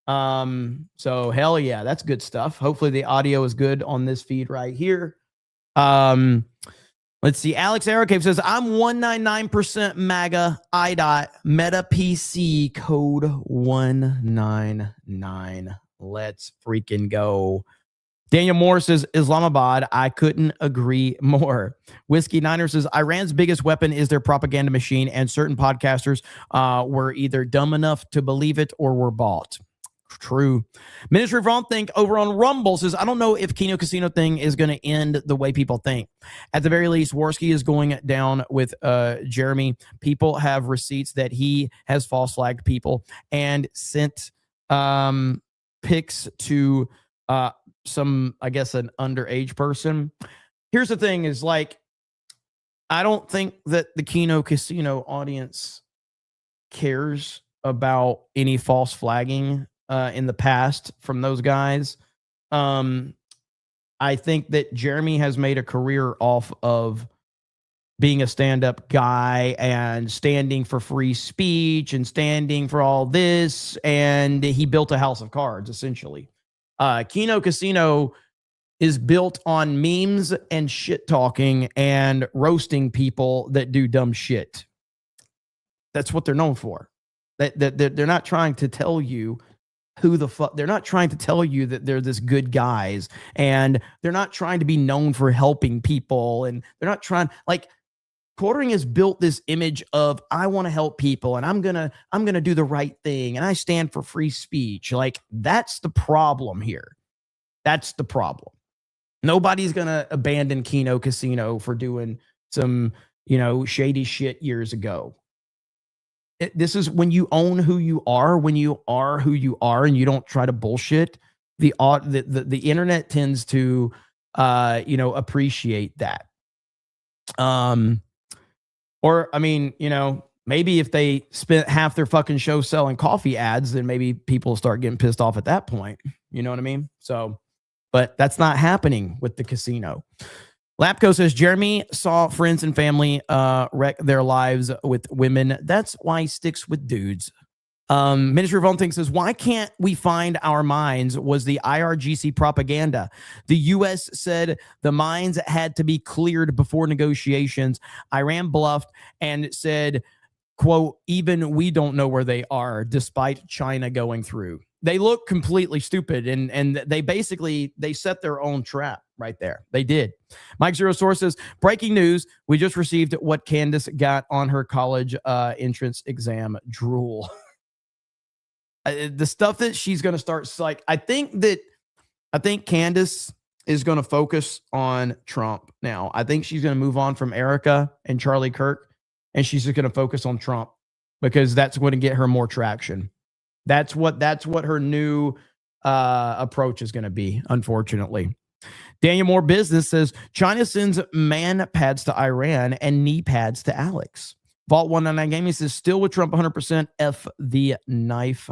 So hell yeah, that's good stuff. Hopefully the audio is good on this feed right here. Let's see. Alex Arrowcave says, I'm 199% MAGA IDOT Meta PC code 199. Let's freaking go. Daniel Moore says, Islamabad, I couldn't agree more. Whiskey Niner says, Iran's biggest weapon is their propaganda machine, and certain podcasters were either dumb enough to believe it or were bought. True. Ministry of Wrong Think over on Rumble says, I don't know if Keno Casino thing is going to end the way people think. At the very least, Worski is going down with Jeremy. People have receipts that he has false flagged people and sent pics to some, I guess, an underage person. Here's the thing is, like, I don't think that the Keno Casino audience cares about any false flagging in the past from those guys. I think that Jeremy has made a career off of being a stand-up guy and standing for free speech and standing for all this, and he built a house of cards, essentially. Keno Casino is built on memes and shit talking and roasting people that do dumb shit. That's what they're known for. They're not trying to tell you who the fuck. They're not trying to tell you that they're this good guys, and they're not trying to be known for helping people, and they're not trying, like, Quartering has built this image of, I want to help people, and I'm gonna do the right thing, and I stand for free speech. Like, that's the problem here. That's the problem. Nobody's gonna abandon Keno Casino for doing some, shady shit years ago. This is when you own who you are, when you are who you are, and you don't try to bullshit. The internet tends to, appreciate that. Or, I mean, maybe if they spent half their fucking show selling coffee ads, then maybe people start getting pissed off at that point. You know what I mean? So, but that's not happening with the casino. Lapco says, Jeremy saw friends and family wreck their lives with women. That's why he sticks with dudes. Ministry of Own Things says, why can't we find our mines? Was the IRGC propaganda. The U.S. said the mines had to be cleared before negotiations. Iran bluffed and said, quote, even we don't know where they are, despite China going through. They look completely stupid, and they set their own trap right there. They did. Mike Zero Source says, breaking news, we just received what Candace got on her college entrance exam. Drool. The stuff that she's going to start, like, I think Candace is going to focus on Trump now. I think she's going to move on from Erica and Charlie Kirk, and she's just going to focus on Trump because that's going to get her more traction. That's what her new approach is going to be, unfortunately. Daniel Moore Business says, China sends man pads to Iran and knee pads to Alex. Vault 199 Gaming says, still with Trump 100%, F the knife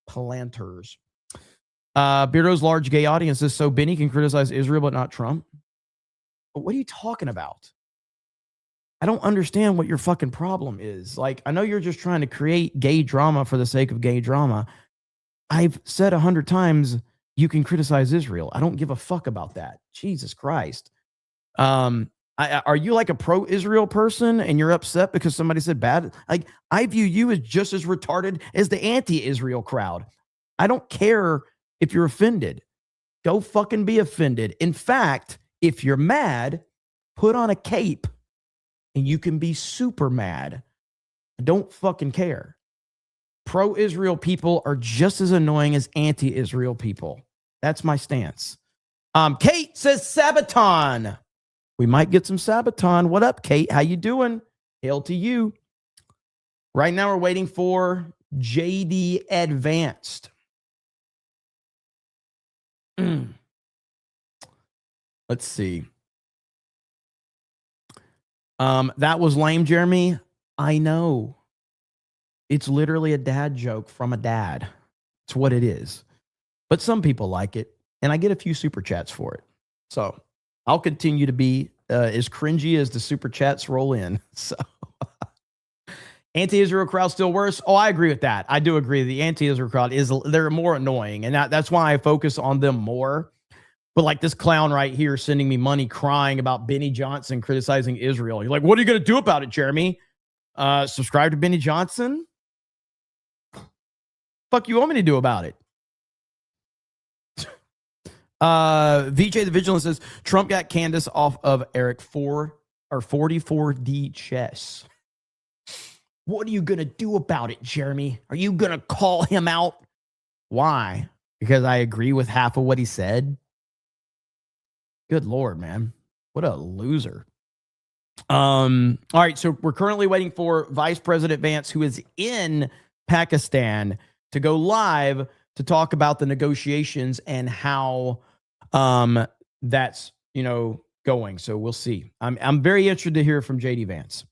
planters. Beardo's large gay audience says, so Benny can criticize Israel but not Trump? But what are you talking about? I don't understand what your fucking problem is. Like, I know you're just trying to create gay drama for the sake of gay drama. I've said 100 times you can criticize Israel. I don't give a fuck about that. Jesus Christ. Are you like a pro-Israel person and you're upset because somebody said bad? Like, I view you as just as retarded as the anti-Israel crowd. I don't care if you're offended. Go fucking be offended. In fact, if you're mad, put on a cape and you can be super mad. I don't fucking care. Pro-Israel people are just as annoying as anti-Israel people. That's my stance. Kate says Sabaton. We might get some Sabaton. What up, Kate? How you doing? Hail to you. Right now we're waiting for JD Advanced. Let's see. That was lame, Jeremy. I know. It's literally a dad joke from a dad. It's what it is. But some people like it, and I get a few super chats for it. So I'll continue to be as cringy as the super chats roll in. So anti-Israel crowd still worse. Oh, I agree with that. I do agree. The anti-Israel crowd they're more annoying, and that's why I focus on them more. But like this clown right here sending me money crying about Benny Johnson criticizing Israel. You're like, what are you going to do about it, Jeremy? Subscribe to Benny Johnson? Fuck you want me to do about it? VJ the Vigilant says Trump got Candace off of Eric 44D chess. What are you gonna do about it, Jeremy? Are you gonna call him out? Why? Because I agree with half of what he said. Good Lord, man. What a loser. All right, so we're currently waiting for Vice President Vance, who is in Pakistan, to go live to talk about the negotiations and how that's going. So we'll see. I'm very interested to hear from JD Vance.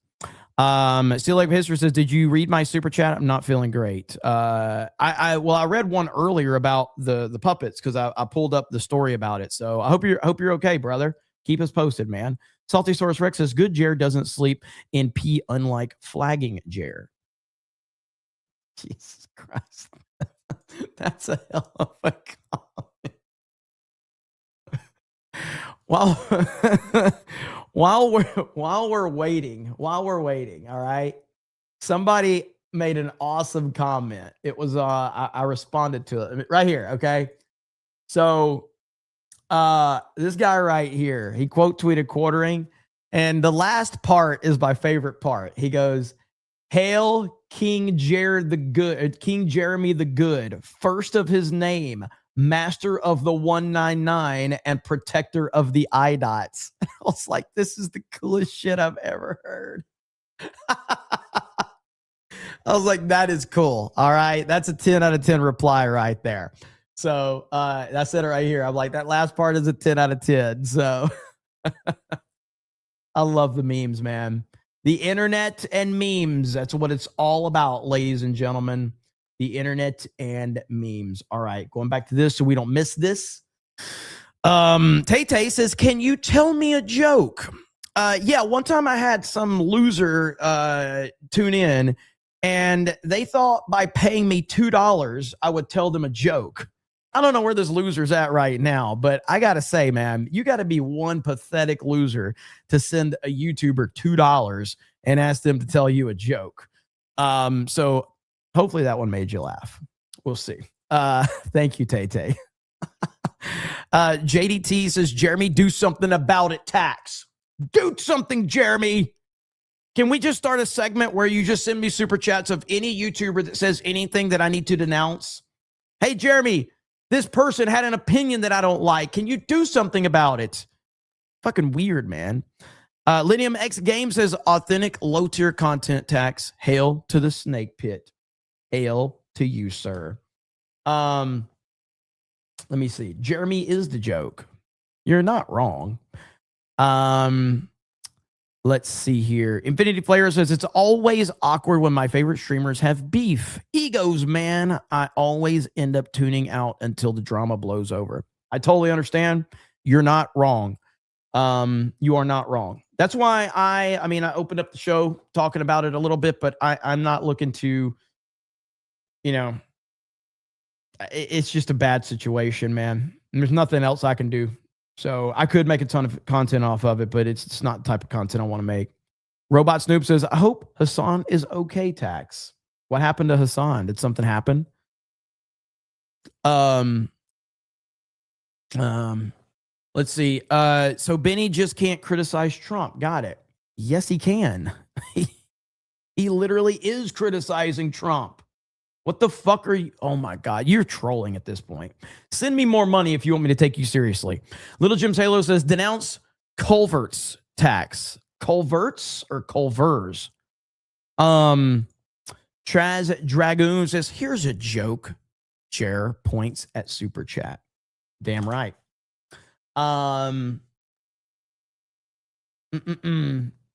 Steel Lake History says, did you read my super chat? I'm not feeling great. I read one earlier about the puppets because I pulled up the story about it. So I hope you're okay, brother. Keep us posted, man. Salty Source Rex says, good Jer doesn't sleep in pee, unlike flagging Jer. Jesus Christ. That's a hell of a comment. While we're waiting, all right, somebody made an awesome comment. It was I responded to it right here. Okay, so this guy right here, he quote tweeted quartering, and the last part is my favorite part. He goes, "Hail King Jeremy the Good, first of his name, master of the 199 and protector of the IDOTs." I was like, this is the coolest shit I've ever heard. I was like, that is cool. All right. That's a 10 out of 10 reply right there. So I said it right here. I'm like, that last part is a 10 out of 10. So I love the memes, man. The internet and memes. That's what it's all about, ladies and gentlemen. The internet and memes. All right, going back to this so we don't miss this. Tay says, can you tell me a joke? Yeah, one time I had some loser tune in, and they thought by paying me $2, I would tell them a joke. I don't know where this loser's at right now, but I got to say, man, you got to be one pathetic loser to send a YouTuber $2 and ask them to tell you a joke. So hopefully that one made you laugh. We'll see. Thank you, Tay. JDT says, Jeremy, do something about it, tax. Do something, Jeremy. Can we just start a segment where you just send me super chats of any YouTuber that says anything that I need to denounce? Hey, Jeremy, this person had an opinion that I don't like. Can you do something about it? Fucking weird, man. Lineum X Game says, authentic low-tier content tax. Hail to the snake pit. Hail to you, sir. Let me see. Jeremy is the joke. You're not wrong. Let's see here. Infinity Player says, it's always awkward when my favorite streamers have beef. Egos, man. I always end up tuning out until the drama blows over. I totally understand. You're not wrong. You are not wrong. That's why I opened up the show talking about it a little bit, but I'm not looking to, it's just a bad situation, man. And there's nothing else I can do. So I could make a ton of content off of it, but it's not the type of content I want to make. Robot Snoop says, I hope Hassan is okay, tax. What happened to Hassan? Did something happen? Let's see. So Benny just can't criticize Trump. Got it. Yes, he can. He literally is criticizing Trump. What the fuck are you? Oh my God, you're trolling at this point. Send me more money if you want me to take you seriously. Little Jim Taylor says, denounce Culverts tax. Culverts or Culvers? Traz Dragoon says, here's a joke. Chair points at super chat. Damn right.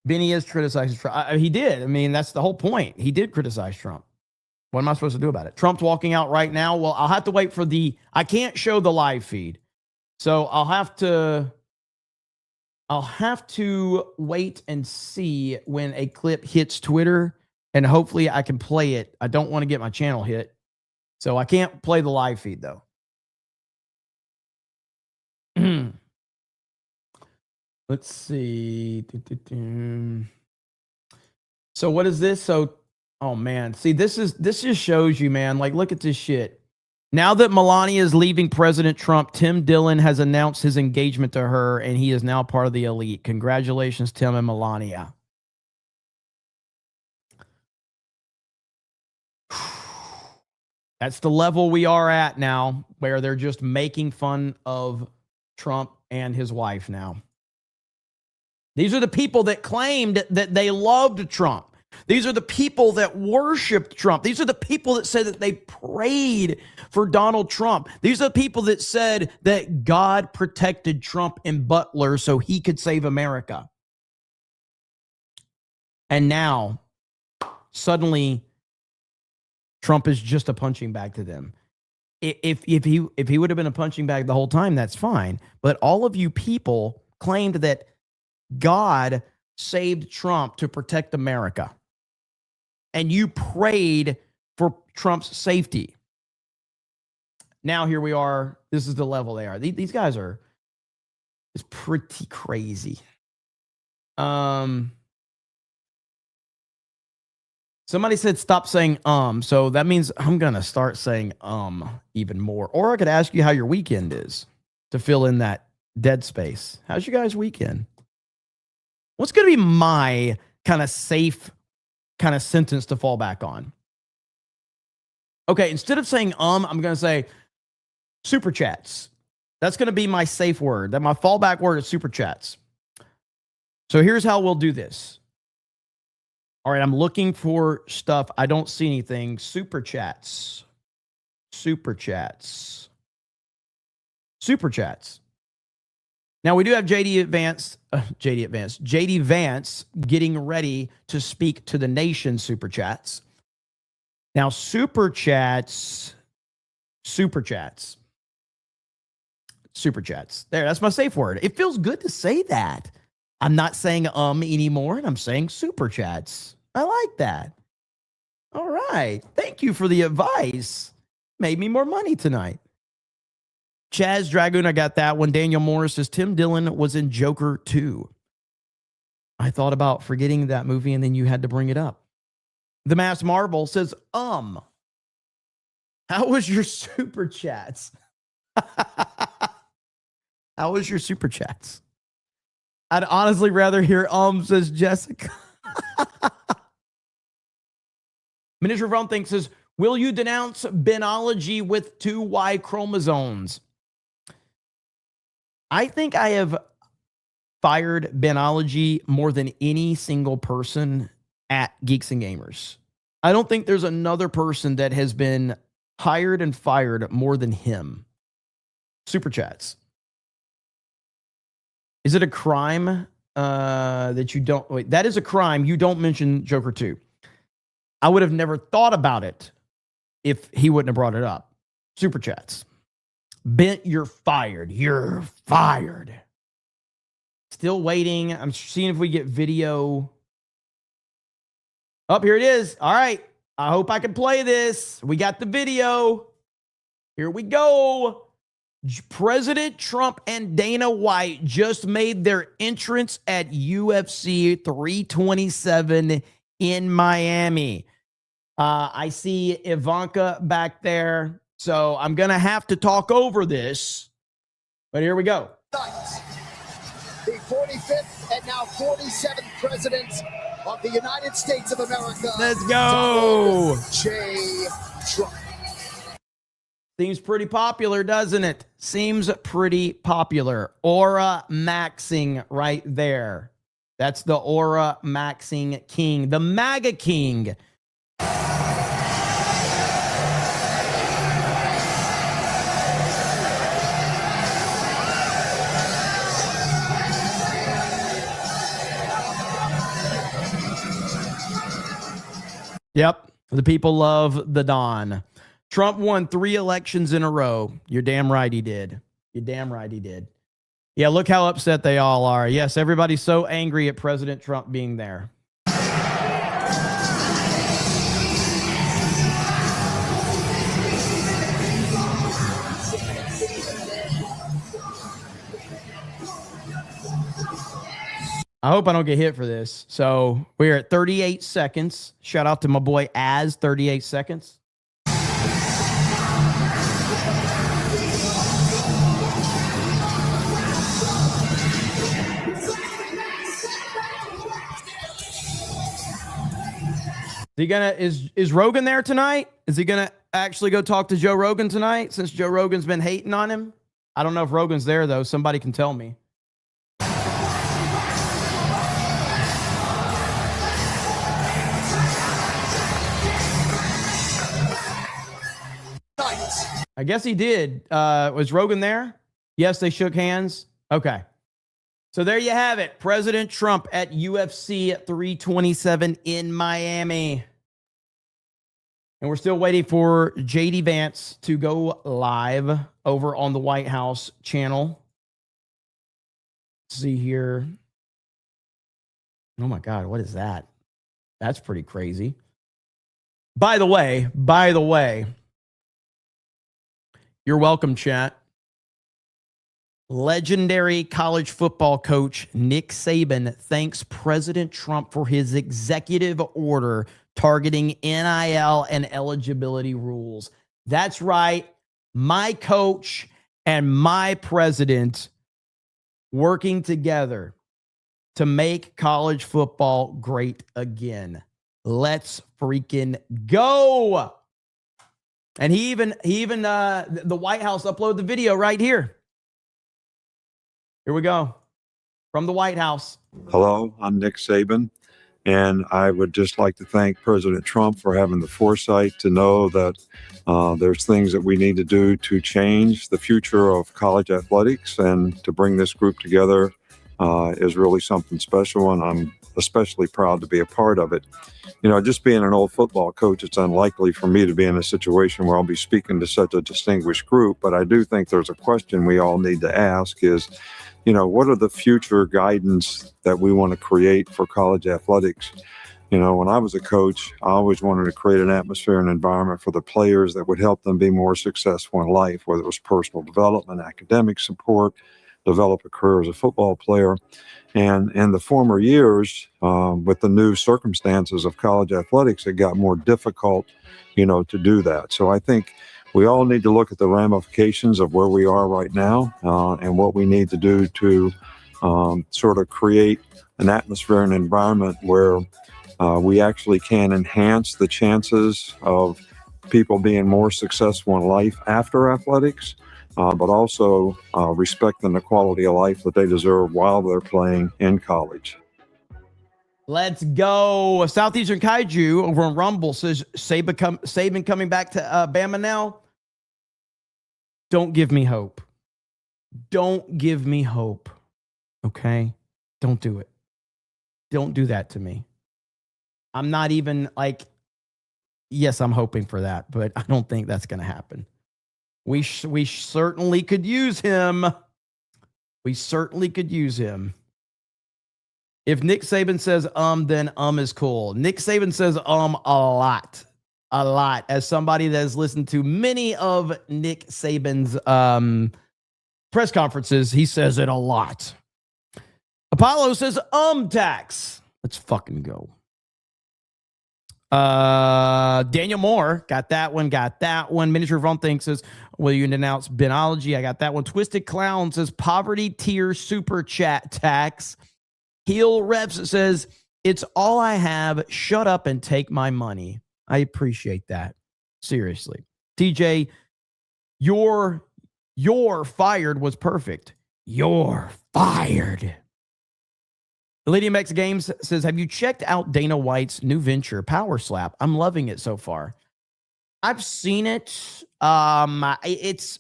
Benny is criticizing Trump. He did. I mean, that's the whole point. He did criticize Trump. What am I supposed to do about it? Trump's walking out right now. Well, I'll have to wait for I can't show the live feed. So I'll have to wait and see when a clip hits Twitter, and hopefully I can play it. I don't want to get my channel hit. So I can't play the live feed though. Let's see. So what is this? So, oh man, see, this just shows you, man. Like, look at this shit. Now that Melania is leaving President Trump, Tim Dillon has announced his engagement to her, and he is now part of the elite. Congratulations, Tim and Melania. That's the level we are at now, where they're just making fun of Trump and his wife now. These are the people that claimed that they loved Trump. These are the people that worshiped Trump. These are the people that said that they prayed for Donald Trump. These are the people that said that God protected Trump and Butler so he could save America. And now, suddenly, Trump is just a punching bag to them. If he would have been a punching bag the whole time, that's fine. But all of you people claimed that God saved Trump to protect America. And you prayed for Trump's safety. Now here we are. This is the level they are. These guys are it's pretty crazy. Somebody said stop saying so that means I'm gonna start saying even more. Or I could ask you how your weekend is to fill in that dead space. How's your guys' weekend? What's gonna be my kind of safe kind of sentence to fall back on? Okay, instead of saying I'm gonna say super chats. That's gonna be my safe word. That my fallback word is super chats. So here's how we'll do this. All right, I'm looking for stuff. I don't see anything. Super chats. Super chats. Super chats. Now we do have JD Vance getting ready to speak to the nation super chats. Now super chats. There, that's my safe word. It feels good to say that. I'm not saying anymore, and I'm saying super chats. I like that. All right. Thank you for the advice. Made me more money tonight. Chaz Dragoon, I got that one. Daniel Morris says Tim Dillon was in Joker 2. I thought about forgetting that movie, and then you had to bring it up. The Mass Marvel says, how was your super chats? How was your super chats? I'd honestly rather hear says Jessica. Miniature Von Think says, will you denounce Benology with 2 Y chromosomes? I think I have fired Benology more than any single person at Geeks and Gamers. I don't think there's another person that has been hired and fired more than him. Super chats. Is it a crime that you don't... Wait, that is a crime. You don't mention Joker 2. I would have never thought about it if he wouldn't have brought it up. Super chats. Bent, you're fired. You're fired. Still waiting. I'm seeing if we get video. Oh, here it is. All right. I hope I can play this. We got the video. Here we go. President Trump and Dana White just made their entrance at UFC 327 in Miami. I see Ivanka back there, so I'm going to have to talk over this, but here we go. The 45th and now 47th president of the United States of America. Let's go. Donald J. Trump. Seems pretty popular, doesn't it? Seems pretty popular. Aura maxing right there. That's the aura maxing king, the MAGA king. Yep, the people love the Don. Trump won 3 elections in a row. You're damn right he did. You're damn right he did. Yeah, look how upset they all are. Yes, everybody's so angry at President Trump being there. I hope I don't get hit for this. So we're at 38 seconds. Shout out to my boy Az, 38 seconds. Is Rogan there tonight? Is he gonna actually go talk to Joe Rogan tonight since Joe Rogan's been hating on him? I don't know if Rogan's there though. Somebody can tell me. I guess he did. Was Rogan there? Yes, they shook hands. Okay. So there you have it. President Trump at UFC 327 in Miami. And we're still waiting for JD Vance to go live over on the White House channel. Let's see here. Oh my God, what is that? That's pretty crazy. By the way, you're welcome, chat. Legendary college football coach Nick Saban thanks President Trump for his executive order targeting NIL and eligibility rules. That's right. My coach and my president working together to make college football great again. Let's freaking go. And he even the White House uploaded the video right here. Here we go. From the White House. Hello, I'm Nick Saban, and I would just like to thank President Trump for having the foresight to know that there's things that we need to do to change the future of college athletics, and to bring this group together is really something special, and I'm especially proud to be a part of it. You know, just being an old football coach, it's unlikely for me to be in a situation where I'll be speaking to such a distinguished group, but I do think there's a question we all need to ask is, you know, what are the future guidance that we want to create for college athletics? You know, when I was a coach, I always wanted to create an atmosphere and environment for the players that would help them be more successful in life, whether it was personal development, academic support, develop a career as a football player. And in the former years, with the new circumstances of college athletics, it got more difficult, you know, to do that. So I think we all need to look at the ramifications of where we are right now and what we need to do to sort of create an atmosphere and environment where we actually can enhance the chances of people being more successful in life after athletics, but also respecting the quality of life that they deserve while they're playing in college. Let's go. Southeastern Kaiju over on Rumble says Saban coming back to Bama now. Don't give me hope. Don't give me hope. Okay? Don't do it. Don't do that to me. I'm not even like, yes, I'm hoping for that, but I don't think that's going to happen. We certainly could use him. We certainly could use him. If Nick Saban says then is cool. Nick Saban says a lot. A lot. As somebody that has listened to many of Nick Saban's press conferences, he says it a lot. Apollo says tax. Let's fucking go. Daniel Moore got that one. Miniature Von Think says, will you denounce Benology? I got that one. Twisted Clown says poverty tier super chat tax. Heel Reps says it's all I have. Shut up and take my money. I appreciate that. Seriously. TJ, your fired was perfect. You're fired. Elydium X Games says, have you checked out Dana White's new venture, Power Slap? I'm loving it so far. I've seen it. It's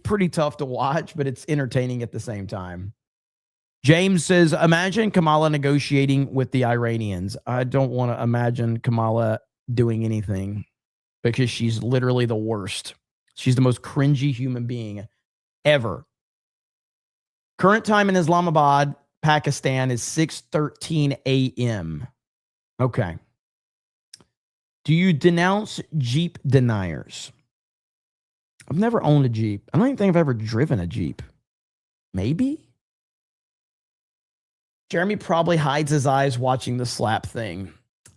pretty tough to watch, but it's entertaining at the same time. James says, imagine Kamala negotiating with the Iranians. I don't want to imagine Kamala doing anything because she's literally the worst. She's the most cringy human being ever. Current time in Islamabad, Pakistan is 6:13 a.m. Okay. Do you denounce Jeep deniers? I've never owned a Jeep. I don't even think I've ever driven a Jeep. Maybe? Jeremy probably hides his eyes watching the slap thing.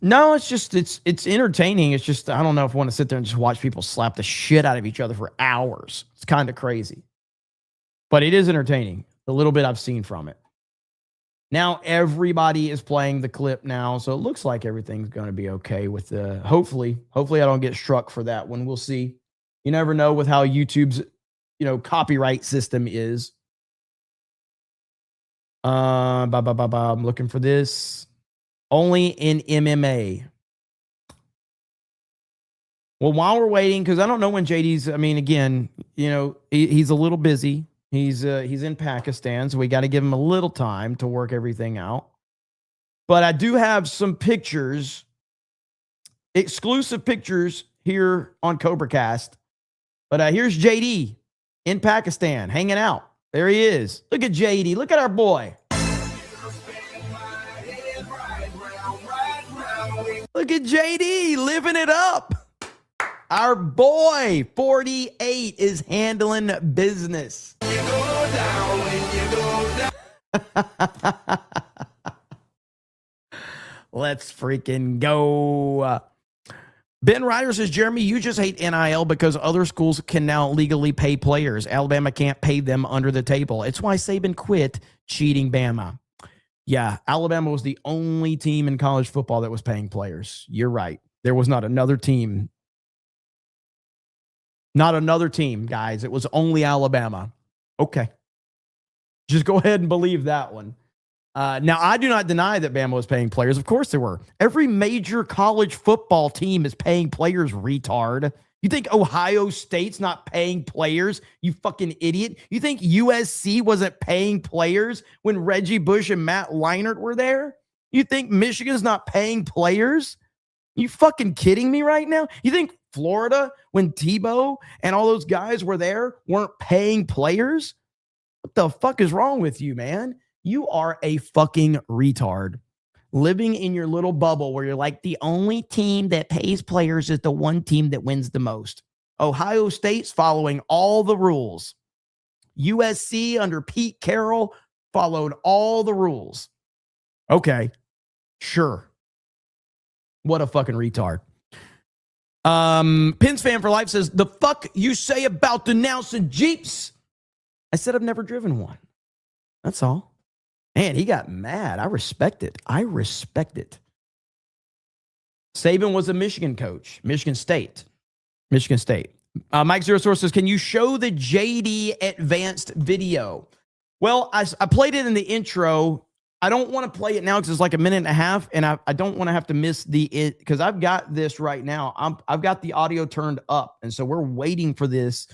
No, it's just, it's entertaining. It's just, I don't know if I want to sit there and just watch people slap the shit out of each other for hours. It's kind of crazy. But it is entertaining. The little bit I've seen from it. Now everybody is playing the clip now, so it looks like everything's going to be okay with the. Hopefully I don't get struck for that one. We'll see. You never know with how YouTube's, copyright system is. I'm looking for this. Only in MMA. Well, while we're waiting, because I don't know when JD's. I mean, again, he's a little busy. He's in Pakistan, so we got to give him a little time to work everything out. But I do have some pictures, exclusive pictures here on CobraCast. But here's JD in Pakistan hanging out. There he is. Look at JD. Look at our boy. Look at JD living it up. Our boy, 48, is handling business. Let's freaking go. Ben Ryder says, Jeremy, you just hate NIL because other schools can now legally pay players. Alabama can't pay them under the table. It's why Saban quit cheating Bama. Yeah, Alabama was the only team in college football that was paying players. You're right. There was not another team. Not another team, guys. It was only Alabama. Okay. Just go ahead and believe that one. Now, I do not deny that Bama was paying players. Of course they were. Every major college football team is paying players, retard. You think Ohio State's not paying players, you fucking idiot? You think USC wasn't paying players when Reggie Bush and Matt Leinart were there? You think Michigan's not paying players? You fucking kidding me right now? You think Florida, when Tebow and all those guys were there, weren't paying players? What the fuck is wrong with you, man? You are a fucking retard. Living in your little bubble where you're like, the only team that pays players is the one team that wins the most. Ohio State's following all the rules. USC under Pete Carroll followed all the rules. Okay, sure. What a fucking retard. Pins Fan for Life says, the fuck you say about denouncing Jeeps? I said I've never driven one. That's all. Man, he got mad. I respect it. I respect it. Saban was a Michigan coach. Michigan State. Mike Zero Source says, can you show the JD advanced video? Well, I played it in the intro. I don't want to play it now because it's like a minute and a half, and I don't want to have to miss because I've got this right now. I've got the audio turned up, and so we're waiting for this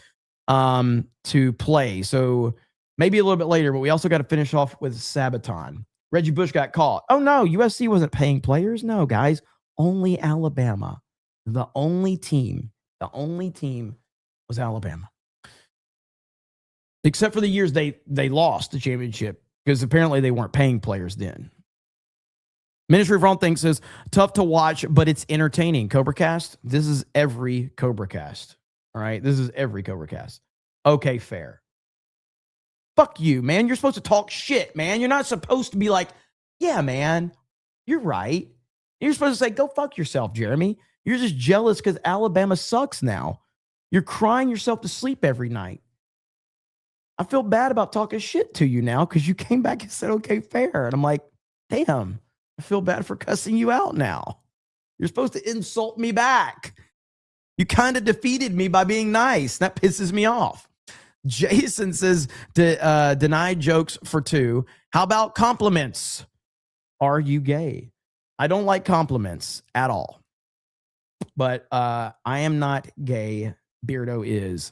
to play. So maybe a little bit later, but we also got to finish off with Sabaton. Reggie Bush got caught. Oh, no, USC wasn't paying players. No, guys, only Alabama. The only team was Alabama. Except for the years they lost the championship because apparently they weren't paying players then. Ministry of Wrong Things says, tough to watch, but it's entertaining. CobraCast, this is every CobraCast. All right, this is every CobraCast. Okay, fair. Fuck you, man. You're supposed to talk shit, man. You're not supposed to be like, yeah, man, you're right. You're supposed to say, go fuck yourself, Jeremy. You're just jealous because Alabama sucks now. You're crying yourself to sleep every night. I feel bad about talking shit to you now because you came back and said, okay, fair. And I'm like, damn, I feel bad for cussing you out now. You're supposed to insult me back. You kind of defeated me by being nice. That pisses me off. Jason says, deny jokes for 2. How about compliments? Are you gay? I don't like compliments at all. But I am not gay. Beardo is.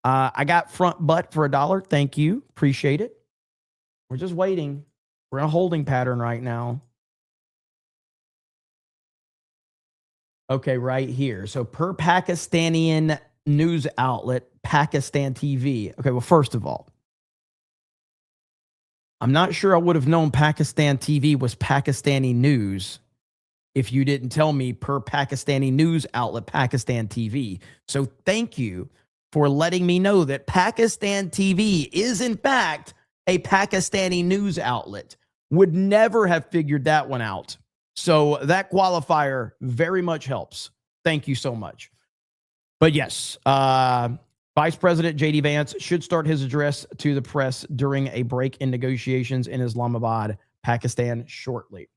I got front butt for $1. Thank you. Appreciate it. We're just waiting. We're in a holding pattern right now. Okay, right here. So per Pakistani news outlet, Pakistan TV. Okay, well, first of all, I'm not sure I would have known Pakistan TV was Pakistani news if you didn't tell me per Pakistani news outlet, Pakistan TV. So thank you for letting me know that Pakistan TV is, in fact, a Pakistani news outlet. Would never have figured that one out. So that qualifier very much helps. Thank you so much. But yes, Vice President JD Vance should start his address to the press during a break in negotiations in Islamabad, Pakistan shortly.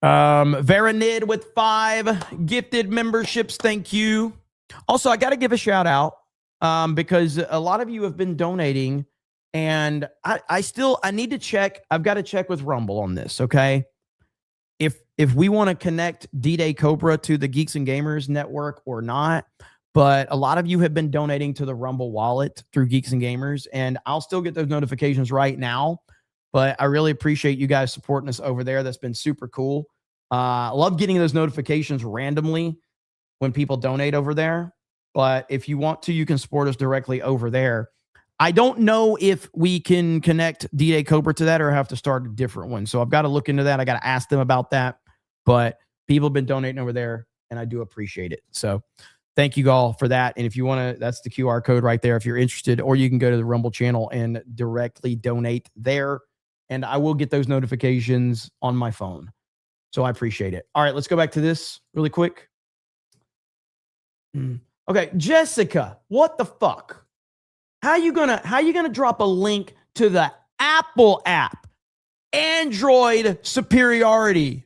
Veranid with 5 gifted memberships. Thank you. Also, I got to give a shout out because a lot of you have been donating, and I need to check. I've got to check with Rumble on this. Okay. If we want to connect D-Day Cobra to the Geeks and Gamers network or not, but a lot of you have been donating to the Rumble wallet through Geeks and Gamers, and I'll still get those notifications right now. But I really appreciate you guys supporting us over there. That's been super cool. I love getting those notifications randomly when people donate over there. But if you want to, you can support us directly over there. I don't know if we can connect D-Day Cobra to that or have to start a different one. So I've got to look into that. I got to ask them about that. But people have been donating over there, and I do appreciate it. So thank you all for that. And if you want to, that's the QR code right there if you're interested, or you can go to the Rumble channel and directly donate there. And I will get those notifications on my phone. So I appreciate it. All right, let's go back to this really quick. Okay, Jessica, what the fuck? How you gonna drop a link to the Apple app? Android superiority.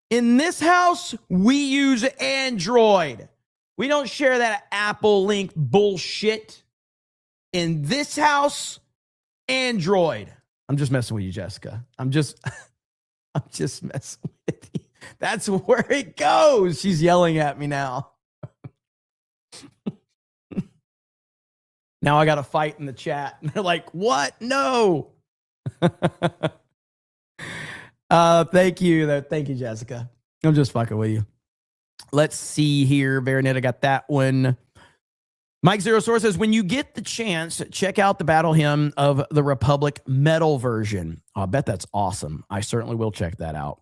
In this house, we use Android. We don't share that Apple link bullshit. In this house, Android. I'm just messing with you, Jessica. I'm just messing with you. That's where it goes. She's yelling at me now. Now I got to fight in the chat. They're like, what? No. Thank you. Thank you, Jessica. I'm just fucking with you. Let's see here. Baronet, I got that one. Mike Zero Source says, when you get the chance, check out the Battle Hymn of the Republic metal version. I bet that's awesome. I certainly will check that out.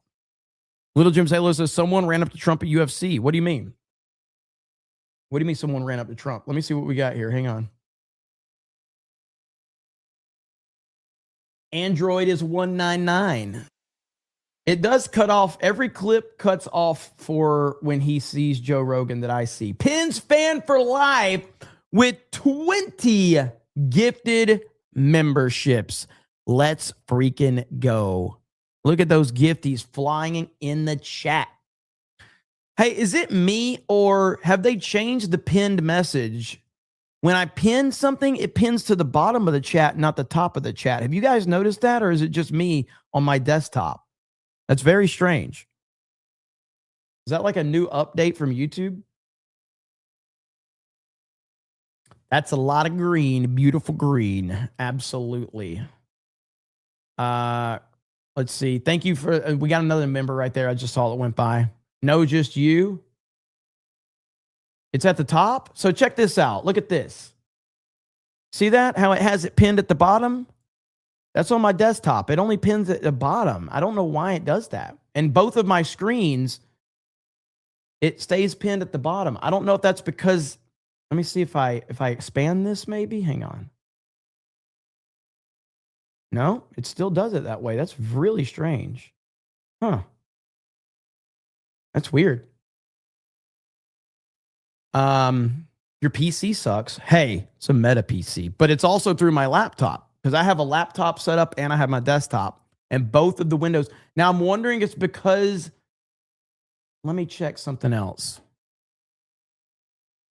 Little Jim Sailor says, someone ran up to Trump at UFC. What do you mean? What do you mean someone ran up to Trump? Let me see what we got here. Hang on. Android is 199. It does cut off. Every clip cuts off for when he sees Joe Rogan that I see. Pins fan for life with 20 gifted memberships. Let's freaking go. Look at those gifties flying in the chat. Hey, is it me or have they changed the pinned message? When I pin something, it pins to the bottom of the chat, not the top of the chat. Have you guys noticed that, or is it just me on my desktop? That's very strange. Is that like a new update from YouTube? That's a lot of green, beautiful green. Absolutely. Let's see. Thank you for, we got another member right there. I just saw it went by. No, just you. It's at the top. So check this out. Look at this. See that? How it has it pinned at the bottom? That's on my desktop. It only pins at the bottom. I don't know why it does that. And both of my screens, it stays pinned at the bottom. I don't know if that's because, let me see if I expand this maybe. Hang on. No, it still does it that way. That's really strange. Huh. That's weird. Your PC sucks. Hey, it's a Meta PC, but it's also through my laptop because I have a laptop set up and I have my desktop and both of the windows. Now I'm wondering it's because, let me check something else.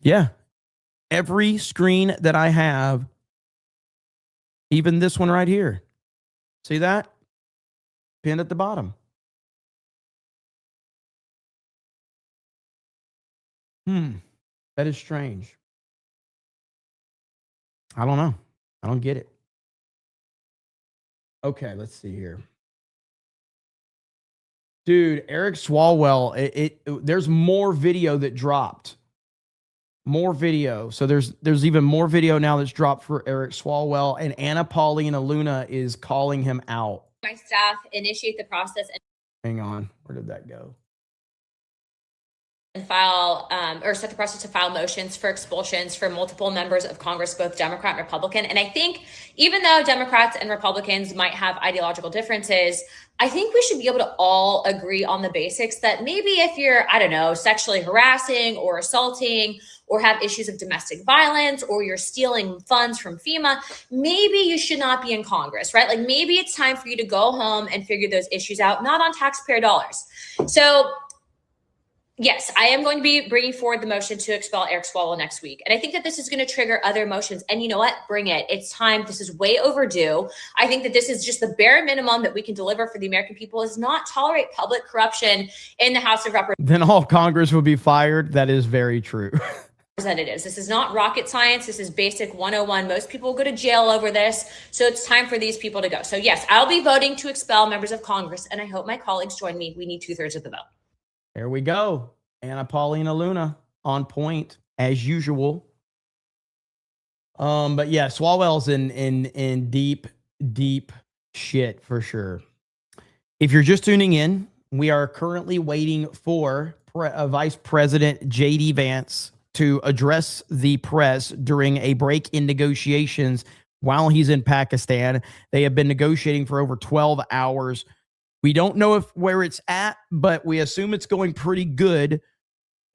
Yeah. Every screen that I have, even this one right here. See that? Pinned at the bottom. That is strange. I don't know. I don't get it. Okay, let's see here. Dude, Eric Swalwell, there's more video that dropped. More video. So there's even more video now that's dropped for Eric Swalwell, and Anna Paulina Luna is calling him out. My staff initiate the process. Hang on. Where did that go? and file or set the process to file motions for expulsions for multiple members of Congress, both Democrat and Republican. And I think even though Democrats and Republicans might have ideological differences, I think we should be able to all agree on the basics that maybe if you're, I don't know, sexually harassing or assaulting or have issues of domestic violence or you're stealing funds from FEMA, maybe you should not be in Congress, right? Like maybe it's time for you to go home and figure those issues out, not on taxpayer dollars. So yes, I am going to be bringing forward the motion to expel Eric Swalwell next week. And I think that this is going to trigger other motions. And you know what? Bring it. It's time. This is way overdue. I think that this is just the bare minimum that we can deliver for the American people is not tolerate public corruption in the House of Representatives. Then all Congress will be fired. That is very true. Representatives. This is not rocket science. This is basic 101. Most people go to jail over this. So it's time for these people to go. So yes, I'll be voting to expel members of Congress. And I hope my colleagues join me. We need 2/3 of the vote. There we go. Anna Paulina Luna on point as usual. But yeah, Swalwell's in deep shit for sure. If you're just tuning in, we are currently waiting for Vice President JD Vance to address the press during a break in negotiations while he's in Pakistan. They have been negotiating for over 12 hours. We don't know where it's at, but we assume it's going pretty good.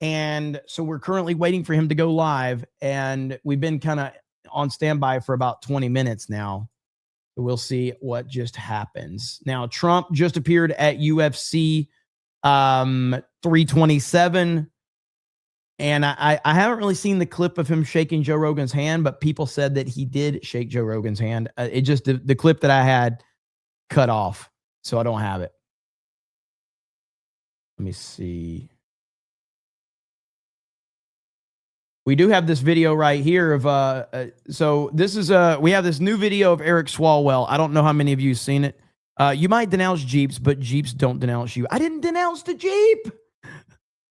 And so we're currently waiting for him to go live. And we've been kind of on standby for about 20 minutes now. We'll see what just happens. Now, Trump just appeared at UFC 327. And I haven't really seen the clip of him shaking Joe Rogan's hand, but people said that he did shake Joe Rogan's hand. It just, the clip that I had cut off. So I don't have it. Let me see. We do have this video right here of so this is we have this new video of Eric Swalwell. I don't know how many of you have seen it. You might denounce Jeeps, but Jeeps don't denounce you. I didn't denounce the Jeep.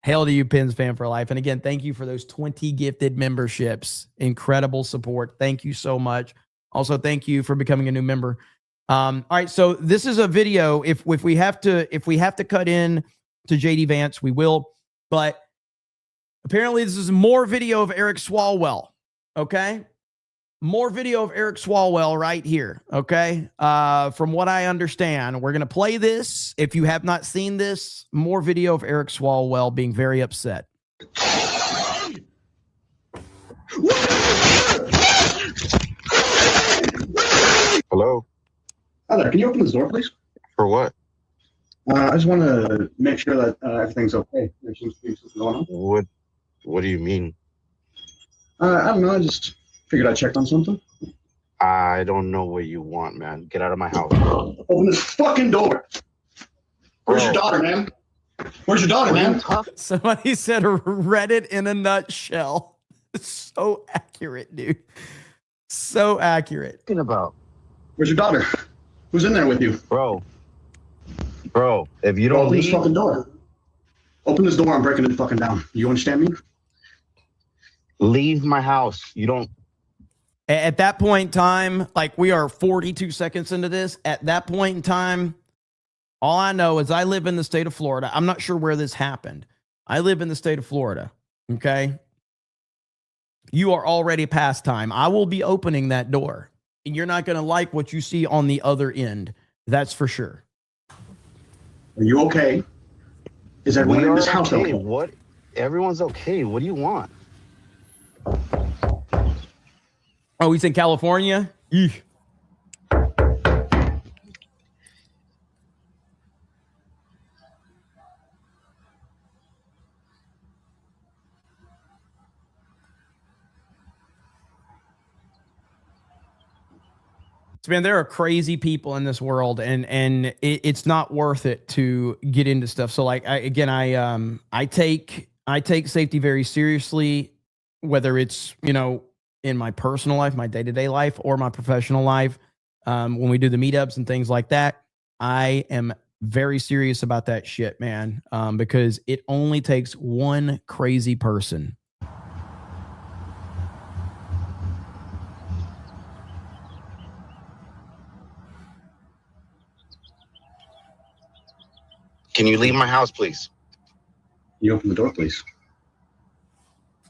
Hail to you, Pens fan for life. And again, thank you for those 20 gifted memberships. Incredible support. Thank you so much. Also, thank you for becoming a new member. All right, so this is a video. If we have to cut in to JD Vance, we will. But apparently, this is more video of Eric Swalwell. Okay, more video of Eric Swalwell right here. Okay, from what I understand, we're gonna play this. If you have not seen this, more video of Eric Swalwell being very upset. Hello. Hi there. Can you open this door, please? For what? I just want to make sure that everything's okay. There seems to be something going on. What do you mean? I don't know. I just figured I'd check on something. I don't know what you want, man. Get out of my house. Open this fucking door. Where's your daughter, man? Where's your daughter, man? Somebody said Reddit in a nutshell. So accurate, dude. So accurate. What about? Where's your daughter? Who's in there with you? Bro, if you don't open leave... this fucking door. Open this door. I'm breaking it fucking down. You understand me? Leave my house. You don't... At that point in time, like we are 42 seconds into this, at that point in time, all I know is I live in the state of Florida. I'm not sure where this happened. I live in the state of Florida. Okay. You are already past time. I will be opening that door. And you're not going to like what you see on the other end. That's for sure. Are you okay? Is everyone in this house okay? What? Everyone's okay. What do you want? Oh, he's in California? Eesh. So, man, there are crazy people in this world, and it's not worth it to get into stuff. So, like, I take safety very seriously, whether it's, you know, in my personal life, my day-to-day life, or my professional life. When we do the meetups and things like that, I am very serious about that shit, man, because it only takes one crazy person. Can you leave my house, please? You open the door, please.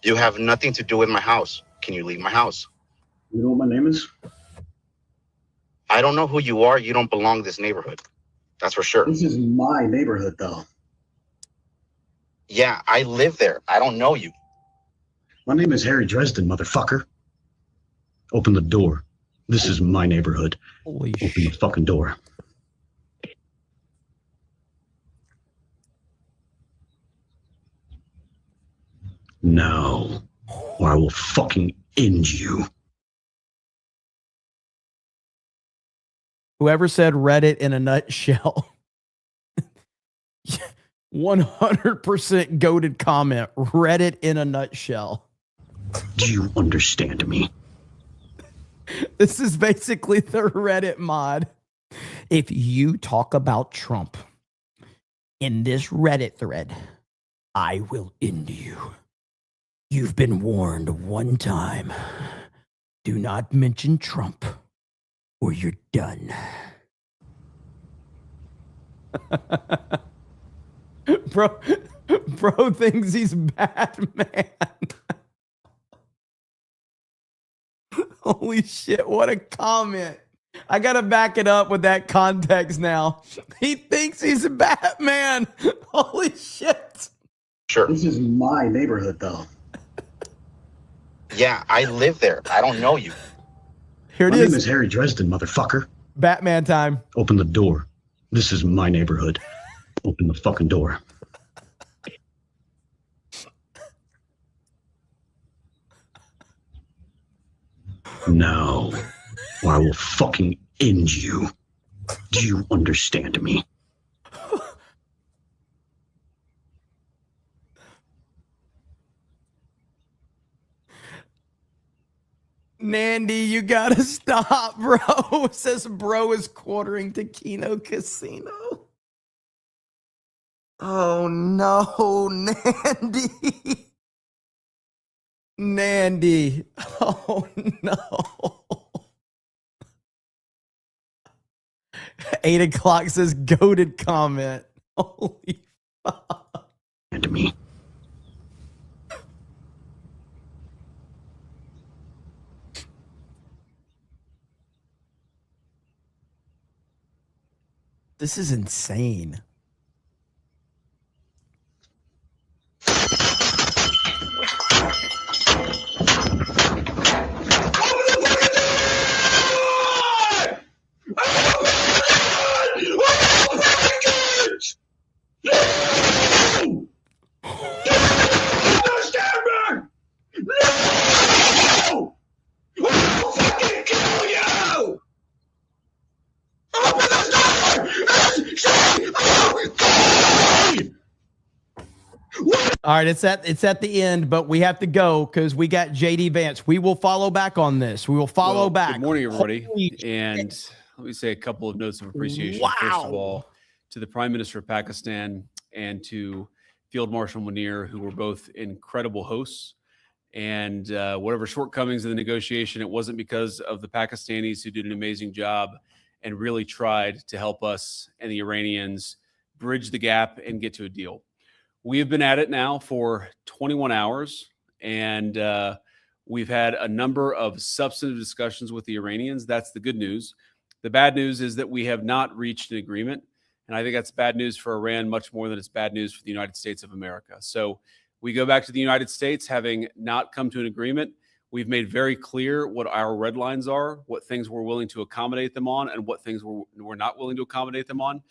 You have nothing to do with my house. Can you leave my house? You know what my name is? I don't know who you are. You don't belong in this neighborhood. That's for sure. This is my neighborhood, though. Yeah, I live there. I don't know you. My name is Harry Dresden, motherfucker. Open the door. This is my neighborhood. Holy Open the fucking door. No, or I will fucking end you. Whoever said Reddit in a nutshell. 100% goated comment. Reddit in a nutshell. Do you understand me? This is basically the Reddit mod. If you talk about Trump in this Reddit thread, I will end you. You've been warned one time. Do not mention Trump or you're done. Bro thinks he's Batman. Holy shit, what a comment. I gotta back it up with that context now. He thinks he's Batman. Holy shit. Sure. This is my neighborhood, though. Yeah, I live there. I don't know you. Here it My is. name is Harry Dresden, motherfucker. Batman time. Open the door. This is my neighborhood. Open the fucking door. No, or I will fucking end you. Do you understand me? Nandy, you gotta stop, bro. It says bro is quartering to Keno Casino. Oh no, Nandy. Nandy. Oh no. 8 o'clock says goated comment. Holy fuck. And me. This is insane. All right, it's at the end, but we have to go because we got JD Vance. We will follow back on this. We will follow back. Good morning, everybody. Holy and shit. let me say a couple of notes of appreciation. Wow. First of all, to the Prime Minister of Pakistan and to Field Marshal Munir, who were both incredible hosts. And whatever shortcomings in the negotiation, it wasn't because of the Pakistanis, who did an amazing job and really tried to help us and the Iranians bridge the gap and get to a deal. We have been at it now for 21 hours, and we've had a number of substantive discussions with the Iranians. That's the good news. The bad news is that we have not reached an agreement, and I think that's bad news for Iran much more than it's bad news for the United States of America. So we go back to the United States having not come to an agreement. We've made very clear what our red lines are, what things we're willing to accommodate them on, and what things we're not willing to accommodate them on.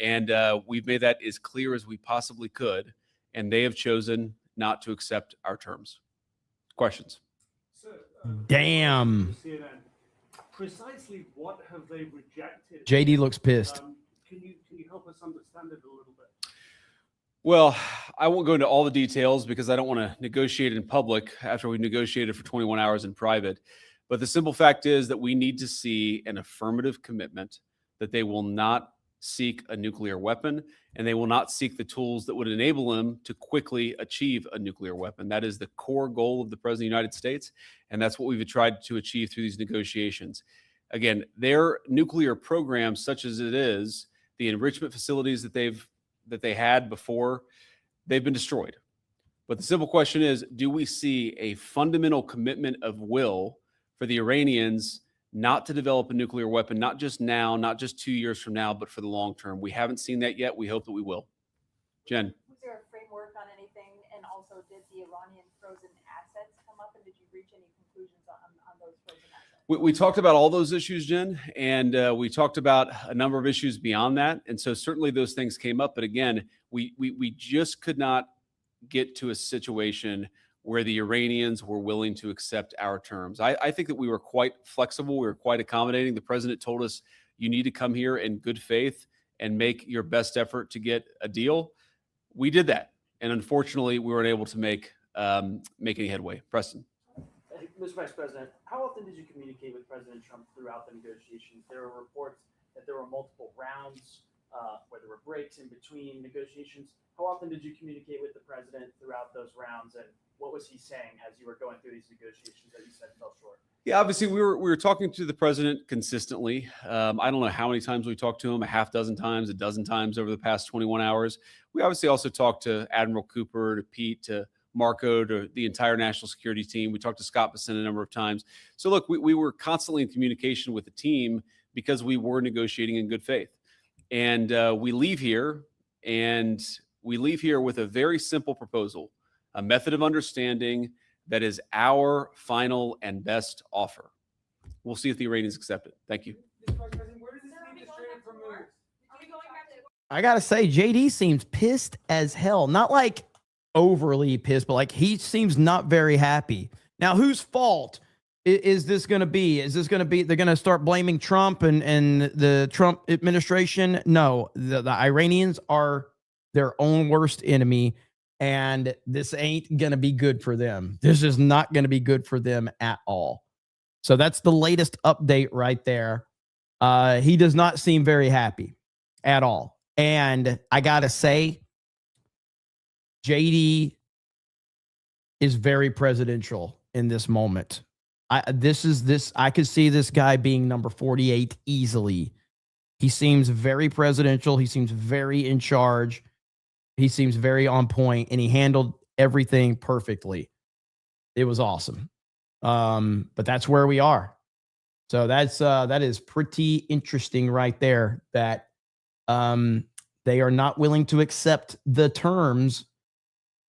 And we've made that as clear as we possibly could, and they have chosen not to accept our terms. Questions? Damn. Precisely what have they rejected? JD looks pissed. Can you help us understand it a little bit? Well, I won't go into all the details because I don't want to negotiate in public after we negotiated for 21 hours in private. But the simple fact is that we need to see an affirmative commitment that they will not seek a nuclear weapon, and they will not seek the tools that would enable them to quickly achieve a nuclear weapon. That is the core goal of the President of the United States, and that's what we've tried to achieve through these negotiations. Again, their nuclear program, such as it is, the enrichment facilities that they had before, they've been destroyed. But the simple question is, do we see a fundamental commitment of will for the Iranians not to develop a nuclear weapon, not just now, not just 2 years from now, but for the long term? We haven't seen that yet. We hope that we will. Jen. Was there a framework on anything? And also, did the Iranian frozen assets come up? And did you reach any conclusions on those frozen assets? We talked about all those issues, Jen, and we talked about a number of issues beyond that. And so certainly those things came up. But again, we just could not get to a situation where the Iranians were willing to accept our terms. I think that we were quite flexible. We were quite accommodating. The president told us, you need to come here in good faith and make your best effort to get a deal. We did that. And unfortunately, we weren't able to make any headway. Preston. Mr. Vice President, how often did you communicate with President Trump throughout the negotiations? There were reports that there were multiple rounds, where there were breaks in between negotiations. How often did you communicate with the president throughout those rounds, and what was he saying as you were going through these negotiations that you said fell short? Yeah, obviously we were talking to the president consistently. I don't know how many times we talked to him, a half dozen times, a dozen times over the past 21 hours. We obviously also talked to Admiral Cooper, to Pete, to Marco, to the entire national security team. We talked to Scott Bessent a number of times. So look, we were constantly in communication with the team because we were negotiating in good faith. And we leave here with a very simple proposal, a method of understanding that is our final and best offer. We'll see if the Iranians accept it. Thank you. I got to say, JD seems pissed as hell. Not like overly pissed, but like he seems not very happy. Now, whose fault is this going to be? Is this going to be, they're going to start blaming Trump and the Trump administration? No, the Iranians are their own worst enemy, and this ain't going to be good for them. This is not going to be good for them at all. So that's the latest update right there. He does not seem very happy at all. And I got to say, JD is very presidential in this moment. I could see this guy being number 48 easily. He seems very presidential. He seems very in charge. He seems very on point, and he handled everything perfectly. It was awesome. But that's where we are. So that is pretty interesting right there, that they are not willing to accept the terms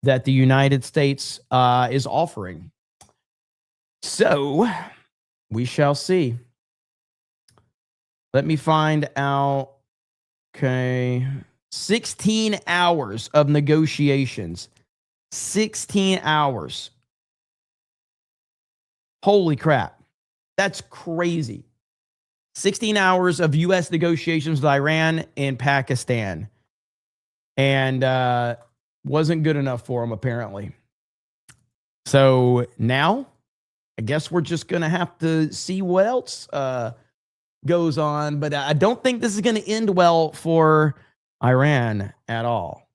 that the United States is offering. So we shall see. Let me find out. Okay. 16 hours of negotiations. 16 hours. Holy crap. That's crazy. 16 hours of U.S. negotiations with Iran and Pakistan. And wasn't good enough for them, apparently. So now, I guess we're just going to have to see what else goes on. But I don't think this is going to end well for Iran at all.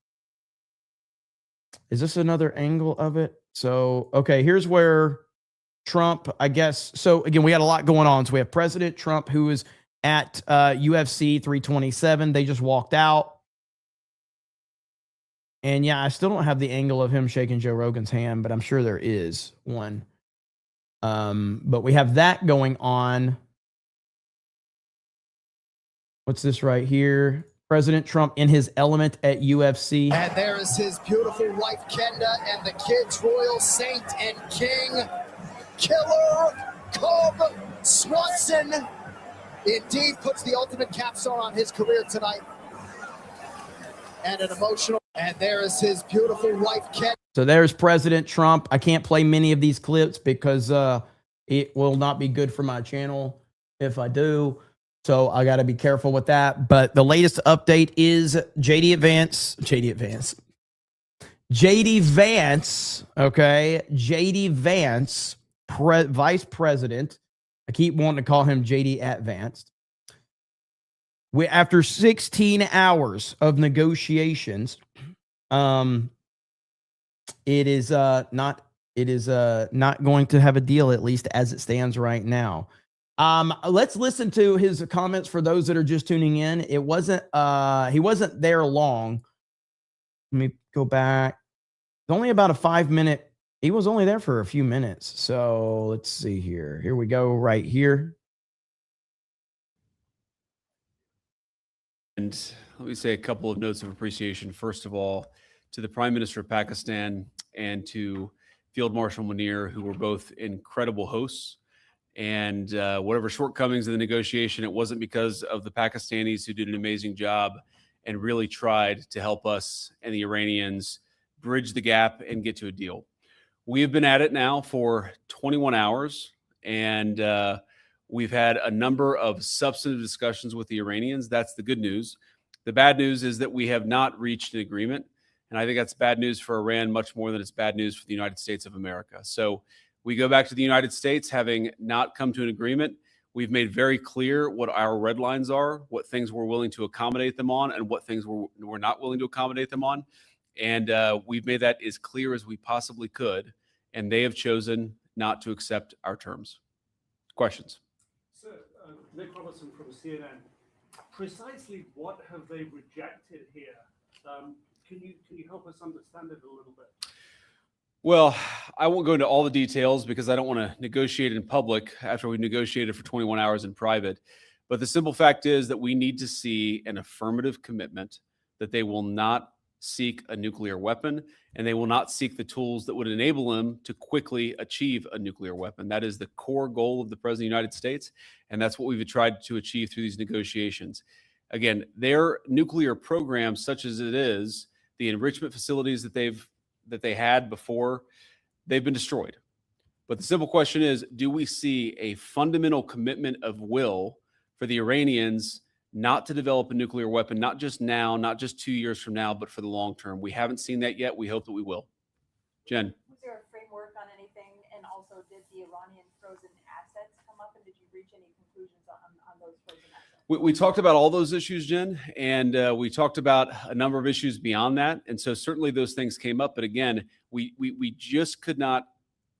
Is this another angle of it? So, okay, here's where Trump, I guess. So, again, we had a lot going on. So we have President Trump, who is at UFC 327. They just walked out. And yeah, I still don't have the angle of him shaking Joe Rogan's hand, but I'm sure there is one. But we have that going on. What's this right here? President Trump in his element at UFC. And there is his beautiful wife, Kenda, and the kids, Royal Saint and King, Killer Cub Swanson. Indeed puts the ultimate capstone on his career tonight. And an emotional. And there is his beautiful wife, Kenda. So there's President Trump. I can't play many of these clips because it will not be good for my channel if I do. So I got to be careful with that. But the latest update is JD Vance. Okay. JD Vance, vice president. I keep wanting to call him JD at Vance. After 16 hours of negotiations, it is not going to have a deal, at least as it stands right now. Let's listen to his comments for those that are just tuning in. He wasn't there long. Let me go back. only about a 5-minute. He was only there for a few minutes. So let's see here. Here we go right here. And let me say a couple of notes of appreciation. First of all, to the Prime Minister of Pakistan and to Field Marshal Munir, who were both incredible hosts. And whatever shortcomings in the negotiation, it wasn't because of the Pakistanis, who did an amazing job and really tried to help us and the Iranians bridge the gap and get to a deal. We have been at it now for 21 hours, and we've had a number of substantive discussions with the Iranians. That's the good news. The bad news is that we have not reached an agreement, and I think that's bad news for Iran much more than it's bad news for the United States of America. So we go back to the United States having not come to an agreement. We've made very clear what our red lines are, what things we're willing to accommodate them on, and what things we're not willing to accommodate them on. And we've made that as clear as we possibly could, and they have chosen not to accept our terms. Questions? So, Nick Robertson from CNN. Precisely what have they rejected here? Can you help us understand it a little bit? Well, I won't go into all the details because I don't want to negotiate in public after we've negotiated for 21 hours in private. But the simple fact is that we need to see an affirmative commitment that they will not seek a nuclear weapon, and they will not seek the tools that would enable them to quickly achieve a nuclear weapon. That is the core goal of the President of the United States, and that's what we've tried to achieve through these negotiations. Again, their nuclear program, such as it is, the enrichment facilities that they had before, they've been destroyed. But the simple question is, do we see a fundamental commitment of will for the Iranians not to develop a nuclear weapon, not just now, not just 2 years from now, but for the long term? We haven't seen that yet. We hope that we will. Jen. Was there a framework on anything? And also, did the Iranian frozen assets come up? And did you reach any conclusions on those frozen assets? We talked about all those issues, Jen, and we talked about a number of issues beyond that. And so certainly those things came up. But again, we just could not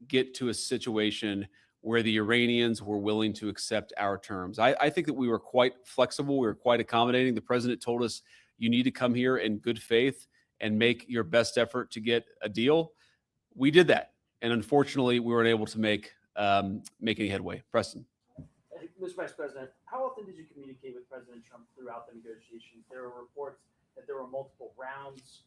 get to a situation where the Iranians were willing to accept our terms. I think that we were quite flexible. We were quite accommodating. The president told us, you need to come here in good faith and make your best effort to get a deal. We did that. And unfortunately, we weren't able to make any headway. Preston. Mr. Vice President, how often did you communicate with President Trump throughout the negotiations? There were reports that there were multiple rounds,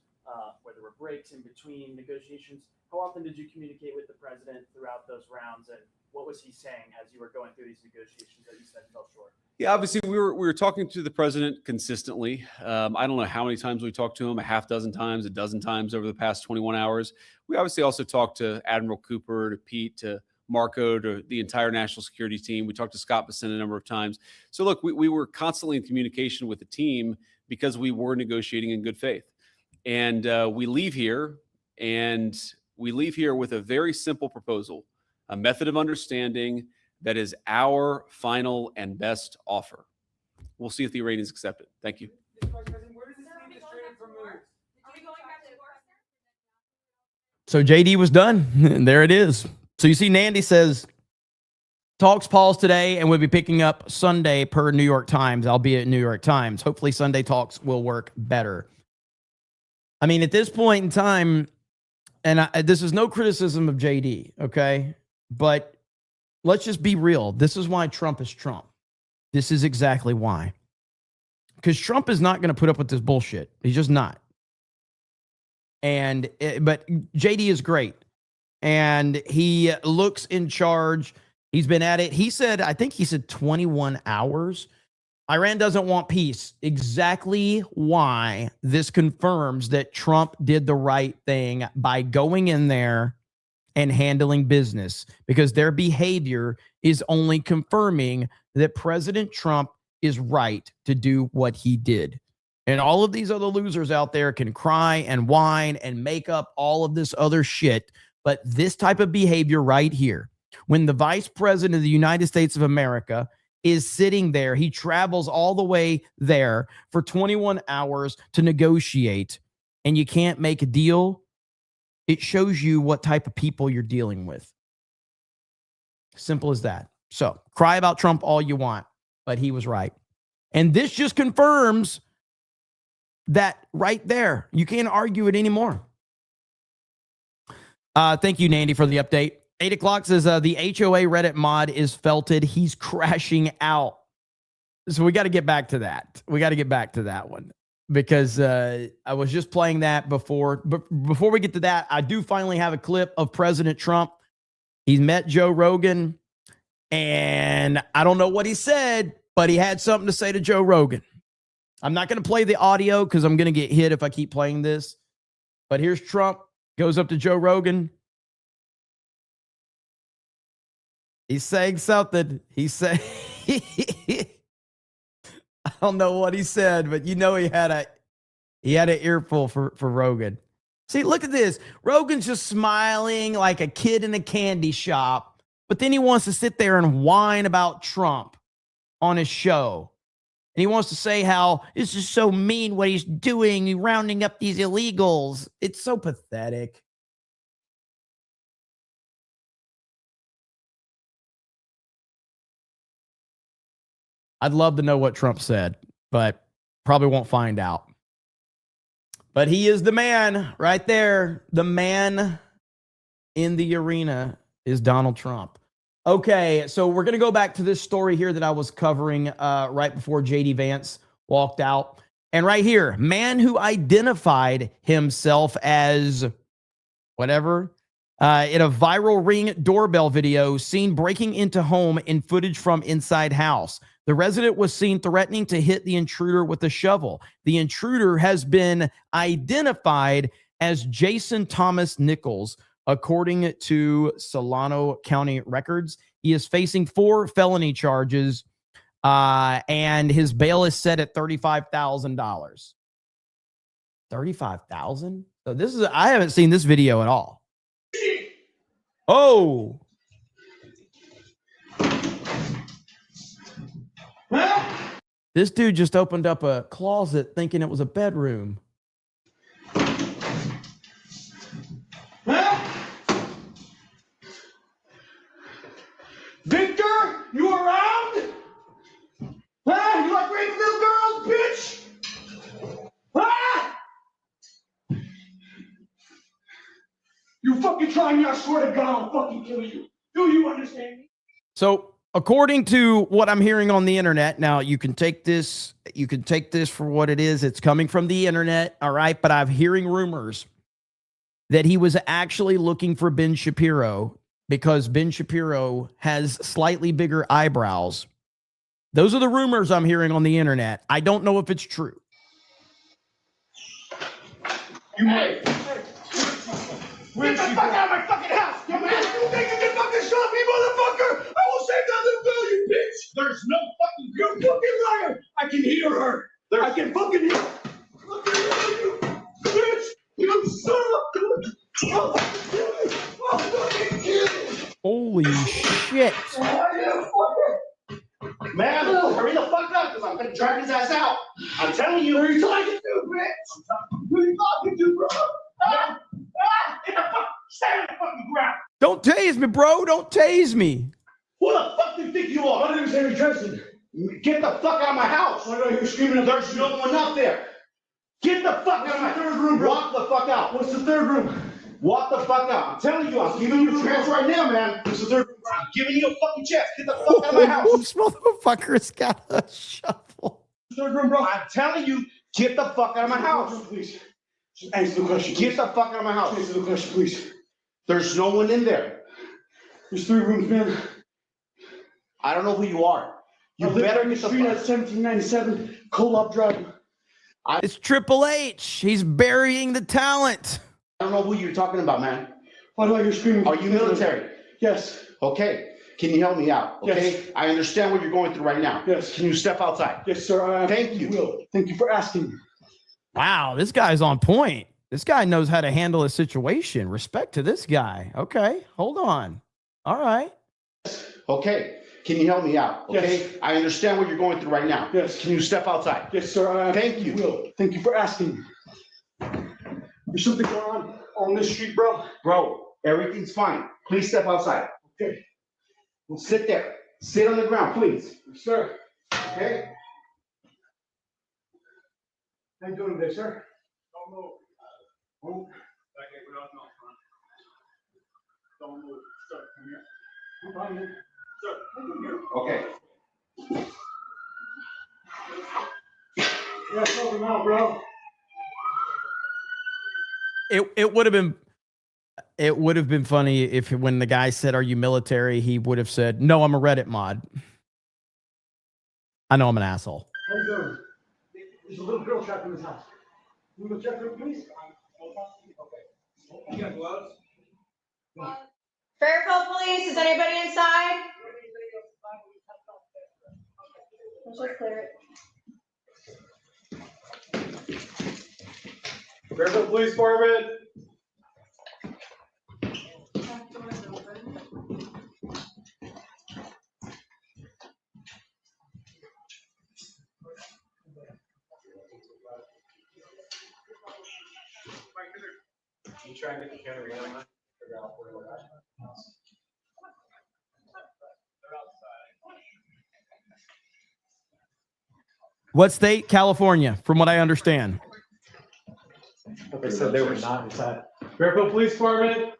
where there were breaks in between negotiations. How often did you communicate with the president throughout those rounds, and what was he saying as you were going through these negotiations that you said fell short? Yeah, obviously we were talking to the president consistently. I don't know how many times we talked to him, a half dozen times, a dozen times over the past 21 hours. We obviously also talked to Admiral Cooper, to Pete, to Marco, to the entire national security team. We talked to Scott Bessent a number of times. So look, we were constantly in communication with the team because we were negotiating in good faith. And we leave here with a very simple proposal, a method of understanding that is our final and best offer. We'll see if the Iranians accept it. Thank you. So JD was done. And there it is. So you see, Nandy says, talks pause today and we'll be picking up Sunday per New York Times. I'll be at New York Times. Hopefully Sunday talks will work better. I mean, at this point in time, and this is no criticism of JD, okay? But let's just be real. This is why Trump is Trump. This is exactly why. Because Trump is not going to put up with this bullshit. He's just not. But JD is great. And he looks in charge. He's been at it. I think he said 21 hours. Iran doesn't want peace. Exactly why this confirms that Trump did the right thing by going in there and handling business, because their behavior is only confirming that President Trump is right to do what he did. And all of these other losers out there can cry and whine and make up all of this other shit. But this type of behavior right here, when the vice president of the United States of America is sitting there, he travels all the way there for 21 hours to negotiate, and you can't make a deal, it shows you what type of people you're dealing with. Simple as that. So cry about Trump all you want, but he was right. And this just confirms that right there. You can't argue it anymore. Thank you, Nandy, for the update. 8 o'clock says the HOA Reddit mod is felted. He's crashing out. So we got to get back to that. We got to get back to that one because I was just playing that before. But before we get to that, I do finally have a clip of President Trump. He's met Joe Rogan, and I don't know what he said, but he had something to say to Joe Rogan. I'm not going to play the audio because I'm going to get hit if I keep playing this. But here's Trump, goes up to Joe Rogan. He's saying something. He said, I don't know what he said, but you know he had an earful for Rogan. See, look at this. Rogan's just smiling like a kid in a candy shop, but then he wants to sit there and whine about Trump on his show. And he wants to say how this is so mean what he's doing, rounding up these illegals. It's so pathetic. I'd love to know what Trump said, but probably won't find out. But he is the man right there. The man in the arena is Donald Trump. Okay, so we're going to go back to this story here that I was covering right before JD Vance walked out. And right here, man who identified himself as whatever in a viral Ring doorbell video seen breaking into home in footage from inside house. The resident was seen threatening to hit the intruder with a shovel. The intruder has been identified as Jason Thomas Nichols, according to Solano County records. He is facing 4 felony charges, and his bail is set at $35,000. $35,000? So this is, I haven't seen this video at all. Oh. This dude just opened up a closet thinking it was a bedroom. Victor, you around? Huh? You like raping little girls, bitch? Huh? You fucking try me, I swear to God, I'll fucking kill you. Do you understand me? So, according to what I'm hearing on the internet, now you can take this for what it is. It's coming from the internet, all right? But I'm hearing rumors that he was actually looking for Ben Shapiro because Ben Shapiro has slightly bigger eyebrows. Those are the rumors I'm hearing on the internet. I don't know if it's true. You might. Get the fuck out of my fucking house! You man, you think you can fucking stop me, motherfucker? I will save that little girl, you bitch! There's no fucking... You fucking liar! I can hear her! I can fucking hear her! Look at you, bitch! You son of a... I'll fucking kill you! I'll fucking kill you! Holy shit. Man, hurry the fuck up, because I'm gonna drag his ass out. I'm telling you. Who are you talking to, bitch? Who are you talking to, bro? Get the fuck, stand on the fucking ground. Don't tase me, bro. Don't tase me. Who the fuck do you think you are? My name is Henry Jensen. Get the fuck out of my house. Why do I hear screaming? There's no one up there. Get the fuck out of my third room, bro. Walk the fuck out. What's the third room? Walk the fuck out. I'm telling you, I'm giving you a chance right now, man. What's the third room? I'm giving you a fucking chance. Get the fuck out of my house. This motherfucker's got a shovel. Third room, bro. I'm telling you, get the fuck out of my house. Please. Just answer the question. Get the fuck out of my house. Answer the question, please. There's no one in there. There's 3 rooms, man. I don't know who you are. You better get the fuck out. 1797 Co-op Drive. It's Triple H. He's burying the talent. I don't know who you're talking about, man. Why do I hear screaming? Are you military? Yes. Okay. Can you help me out? Okay. Yes. I understand what you're going through right now. Yes. Can you step outside? Yes, sir. Thank you. Will. Thank you for asking. Wow, this guy's on point. This guy knows how to handle a situation. Respect to this guy. Okay, hold on. All right. Okay. Can you help me out? Okay. Yes. I understand what you're going through right now. Yes. Can you step outside? Yes, sir. Thank you. Will. Thank you for asking. There's something going on this street, bro. Bro, everything's fine. Please step outside. Okay. Well, sit there. Sit on the ground, please. Yes, sir. Okay. How you doing today, sir? Don't move. Don't move. Sir, come here. I'm coming. Sir, come here. Okay. Yeah, help him out, bro. It would have been funny if when the guy said, "Are you military?" he would have said, "No, I'm a Reddit mod." I know I'm an asshole. How you doing? There's a little girl trapped in this house. You go check her, please? Okay. You got gloves? Fairfield Police, is anybody inside? Let's just clear it. Fairfield Police Department. You try and get the camera in, figure out where we're at. What state? California, from what I understand. But they said they were not inside. Fairfield Police Department.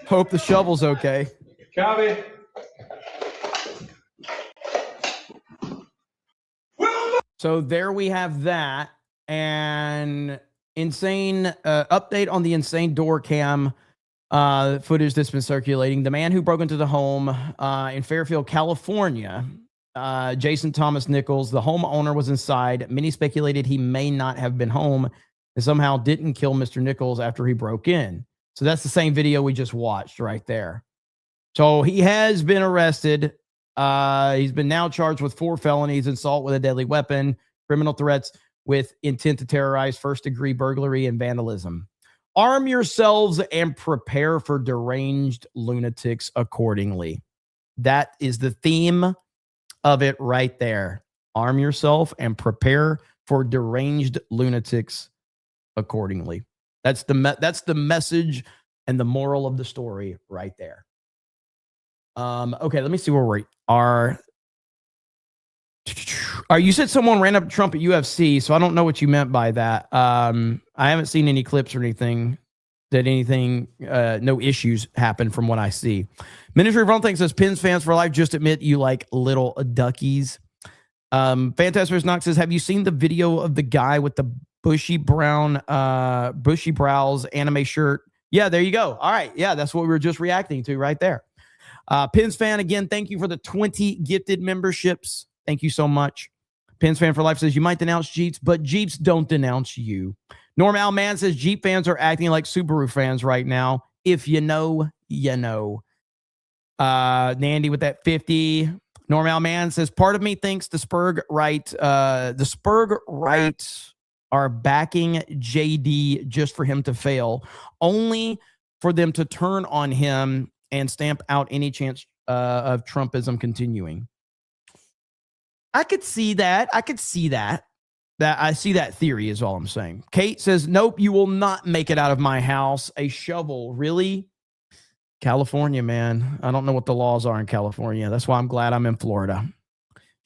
Hope the shovel's okay. Copy. So there we have that. And insane update on the insane door cam footage that's been circulating. The man who broke into the home in Fairfield, California, Jason Thomas Nichols, the homeowner was inside. Many speculated he may not have been home and somehow didn't kill Mr. Nichols after he broke in. So that's the same video we just watched right there. So he has been arrested. He's been now charged with 4 felonies: assault with a deadly weapon, criminal threats with intent to terrorize, first-degree burglary, and vandalism. Arm yourselves and prepare for deranged lunatics accordingly. That is the theme of it right there. Arm yourself and prepare for deranged lunatics accordingly. That's the message and the moral of the story right there. Okay, let me see where we are. You said someone ran up to Trump at UFC, so I don't know what you meant by that. I haven't seen any clips or anything no issues happen from what I see. Ministry of Wrong Things says, Pens fans for life, just admit you like little duckies. Fantastic Knox says, have you seen the video of the guy with the bushy brows anime shirt? Yeah, there you go. All right. Yeah, that's what we were just reacting to right there. Pens fan, again, thank you for the 20 gifted memberships. Thank you so much. Pens fan for life says, you might denounce Jeeps, but Jeeps don't denounce you. Norm Al Man says, Jeep fans are acting like Subaru fans right now. If you know, you know. Nandy with that 50. Norm Al Man says, part of me thinks the Spurg right are backing JD just for him to fail, only for them to turn on him and stamp out any chance of Trumpism continuing. I could see that. I see that theory is all I'm saying. Kate says, nope, you will not make it out of my house. A shovel. Really? California, man. I don't know what the laws are in California. That's why I'm glad I'm in Florida.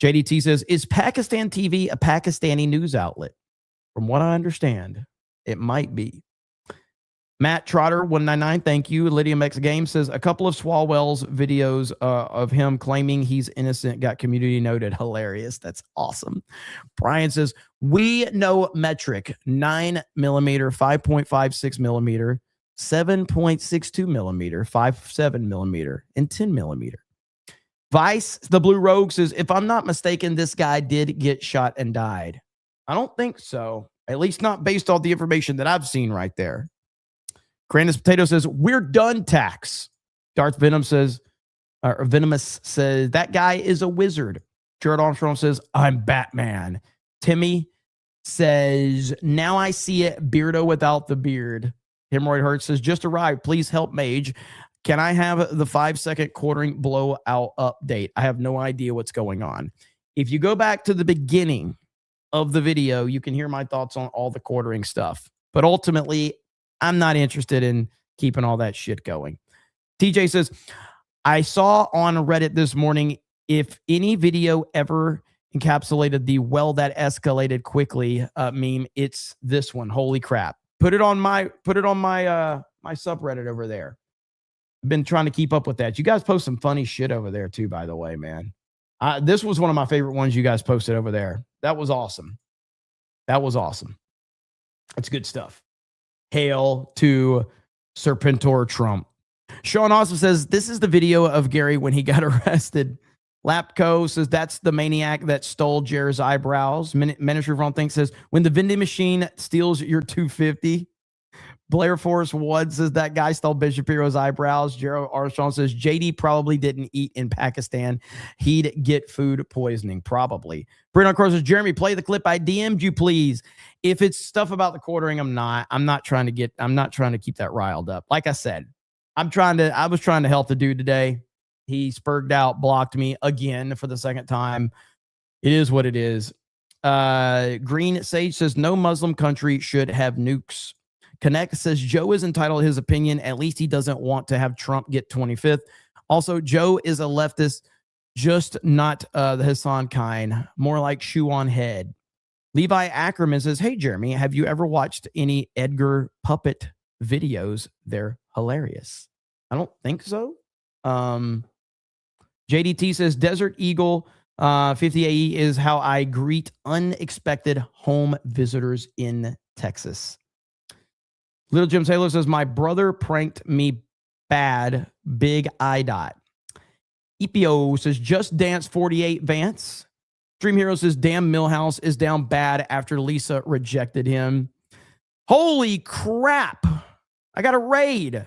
JDT says, is Pakistan TV a Pakistani news outlet? From what I understand, it might be. Matt Trotter, 199, thank you. Lydia Mex Game says, a couple of Swalwell's videos of him claiming he's innocent got community noted. Hilarious. That's awesome. Brian says, we know metric, 9mm, 5.56mm, 7.62mm, 5.7mm, and 10mm. Vice, the Blue Rogue says, if I'm not mistaken, this guy did get shot and died. I don't think so. At least not based on the information that I've seen right there. Grandis Potato says, we're done tax. Darth Venom says, or Venomous says, that guy is a wizard. Jared Armstrong says, I'm Batman. Timmy says, now I see it, Beardo without the beard. Hemorrhoid Hurt says, just arrived. Please help Mage. Can I have the 5-second quartering blowout update? I have no idea what's going on. If you go back to the beginning of the video, you can hear my thoughts on all the quartering stuff. But ultimately, I'm not interested in keeping all that shit going. TJ says, I saw on Reddit this morning, if any video ever encapsulated the well that escalated quickly meme, it's this one. Holy crap. Put it on my my subreddit over there. I've been trying to keep up with that. You guys post some funny shit over there too, by the way, man. This was one of my favorite ones you guys posted over there. That was awesome. That was awesome. That's good stuff. Hail to Serpentor Trump. Sean also says, this is the video of Gary when he got arrested. Lapco says, that's the maniac that stole Jared's eyebrows. Ministry Ron Think says, when the vending machine steals your $2.50. Blair Force Wood says, that guy stole Ben Shapiro's eyebrows. Gerald Armstrong says, JD probably didn't eat in Pakistan. He'd get food poisoning, probably. Brennan Crow says, Jeremy, play the clip I DM'd you, please. If it's stuff about the quartering, I'm not trying to keep that riled up. Like I said, I was trying to help the dude today. He spurged out, blocked me again for the second time. It is what it is. Green Sage says, no Muslim country should have nukes. Connect says, Joe is entitled to his opinion. At least he doesn't want to have Trump get 25th. Also, Joe is a leftist, just not the Hassan kind, more like shoe on head. Levi Ackerman says, hey, Jeremy, have you ever watched any Edgar puppet videos? They're hilarious. I don't think so. JDT says, Desert Eagle 50 AE is how I greet unexpected home visitors in Texas. Little Jim Sailor says, my brother pranked me bad, big I dot. EPO says, just dance 48 Vance. Dream Hero says, damn Millhouse is down bad after Lisa rejected him. Holy crap. I got a raid.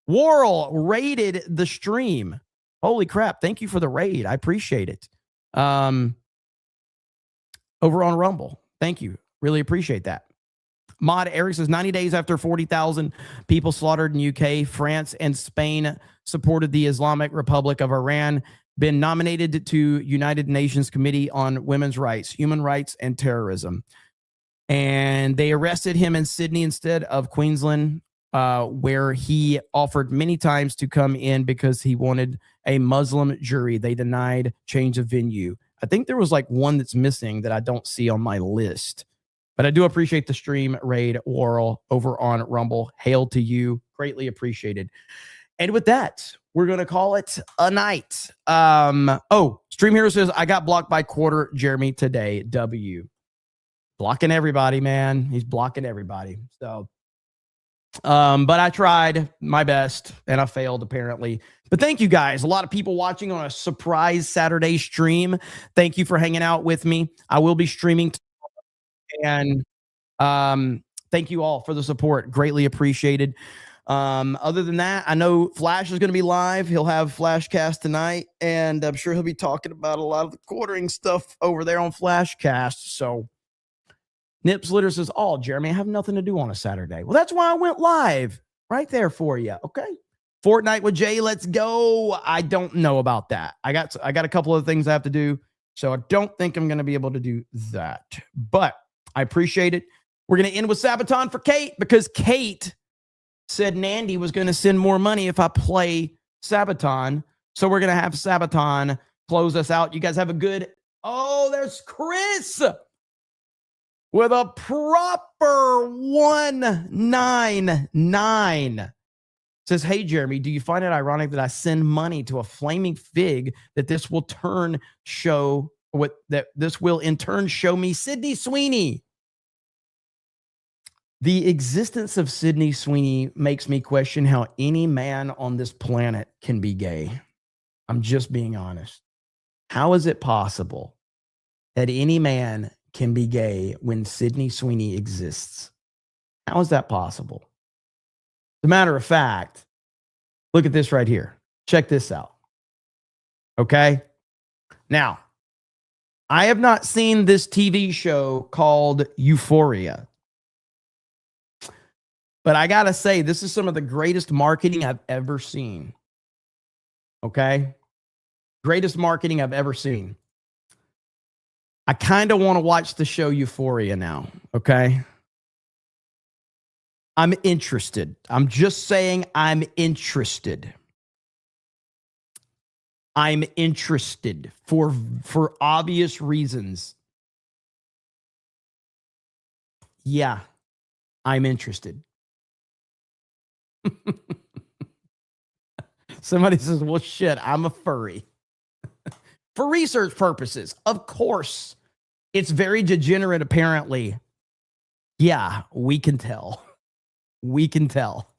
Worrell raided the stream. Holy crap. Thank you for the raid. I appreciate it. Over on Rumble. Thank you. Really appreciate that. Mod Eric says, 90 days after 40,000 people slaughtered in UK, France and Spain supported the Islamic Republic of Iran, been nominated to United Nations Committee on Women's Rights, Human Rights, and Terrorism. And they arrested him in Sydney instead of Queensland, where he offered many times to come in because he wanted a Muslim jury. They denied change of venue. I think there was like one that's missing that I don't see on my list. But I do appreciate the stream raid, Worrell, over on Rumble. Hail to you. Greatly appreciated. And with that, we're going to call it a night. Stream Hero says, I got blocked by Quarter Jeremy today. W. Blocking everybody, man. He's blocking everybody. So, but I tried my best and I failed apparently. But thank you guys. A lot of people watching on a surprise Saturday stream. Thank you for hanging out with me. I will be streaming and thank you all for the support. Greatly appreciated. Other than that, I know Flash is going to be live. He'll have Flashcast tonight, and I'm sure he'll be talking about a lot of the quartering stuff over there on Flashcast. So Nips Litter says, Jeremy, I have nothing to do on a Saturday. Well, that's why I went live right there for you. Okay. Fortnite with Jay. Let's go. I don't know about that. I got a couple of things I have to do. So I don't think I'm going to be able to do that, but I appreciate it. We're going to end with Sabaton for Kate because Kate said Nandy was going to send more money if I play Sabaton. So we're going to have Sabaton close us out. You guys have a good... Oh, there's Chris with a proper 199. Says, hey, Jeremy, do you find it ironic that I send money to a flaming fig that this will in turn show me Sydney Sweeney? The existence of Sydney Sweeney makes me question how any man on this planet can be gay. I'm just being honest. How is it possible that any man can be gay when Sydney Sweeney exists? How is that possible? As a matter of fact, look at this right here. Check this out. Okay? Now, I have not seen this TV show called Euphoria. But I got to say, this is some of the greatest marketing I've ever seen. Okay? Greatest marketing I've ever seen. I kind of want to watch the show Euphoria now. Okay? I'm interested. I'm just saying I'm interested. I'm interested for obvious reasons. Yeah. I'm interested. Somebody says, well, shit, I'm a furry. For research purposes, of course. It's very degenerate, apparently. Yeah, we can tell. We can tell.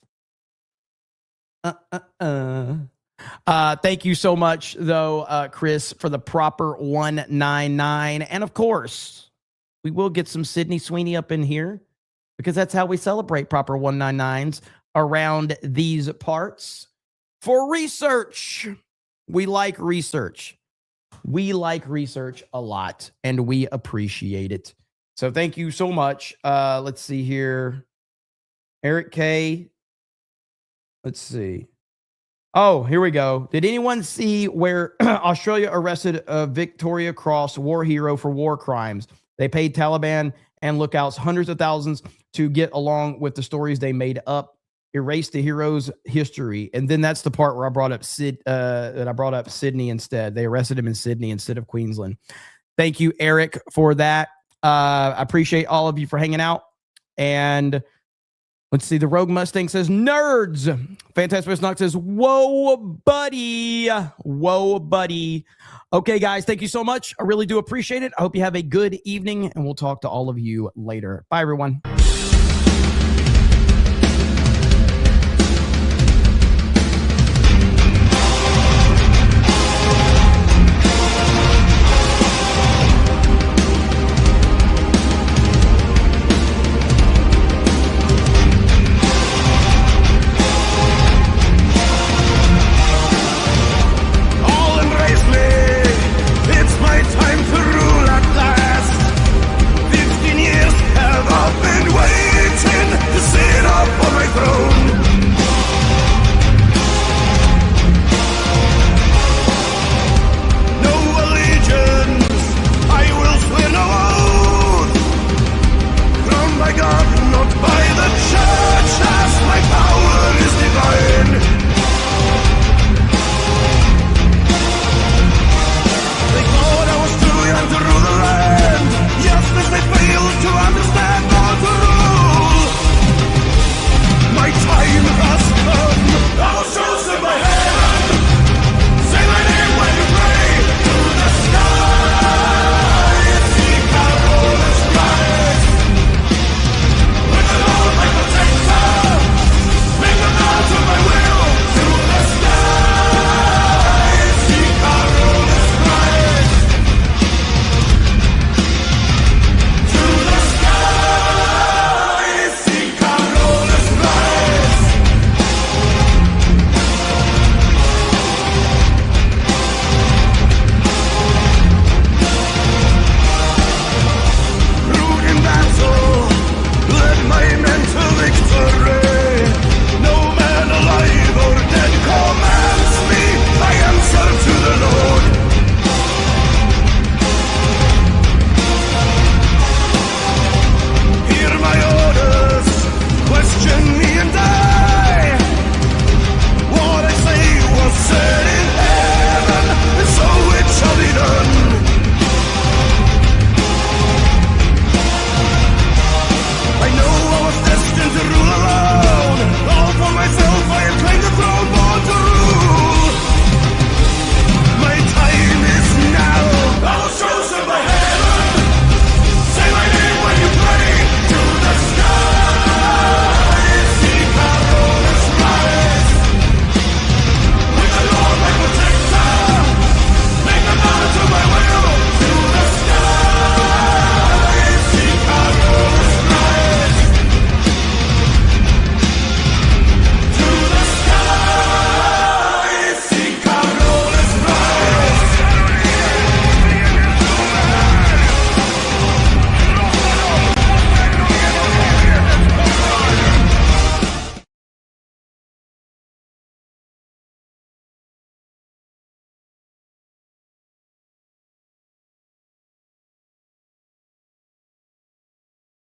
Thank you so much, though, Chris, for the proper 199. And of course, we will get some Sydney Sweeney up in here because that's how we celebrate proper 199s around these parts. For research, we like research. We like research a lot, and we appreciate it. So thank you so much. Let's see here. Eric K. Let's see. Oh, here we go. Did anyone see where Australia arrested a Victoria Cross war hero for war crimes? They paid Taliban and lookouts hundreds of thousands to get along with the stories they made up, erase the hero's history. And then that's the part where I brought up Sydney instead. They arrested him in Sydney instead of Queensland. Thank you, Eric, for that. I appreciate all of you for hanging out. And let's see. The Rogue Mustang says, nerds. Fantastic Snock says, whoa, buddy. Whoa, buddy. Okay, guys, thank you so much. I really do appreciate it. I hope you have a good evening, and we'll talk to all of you later. Bye, everyone.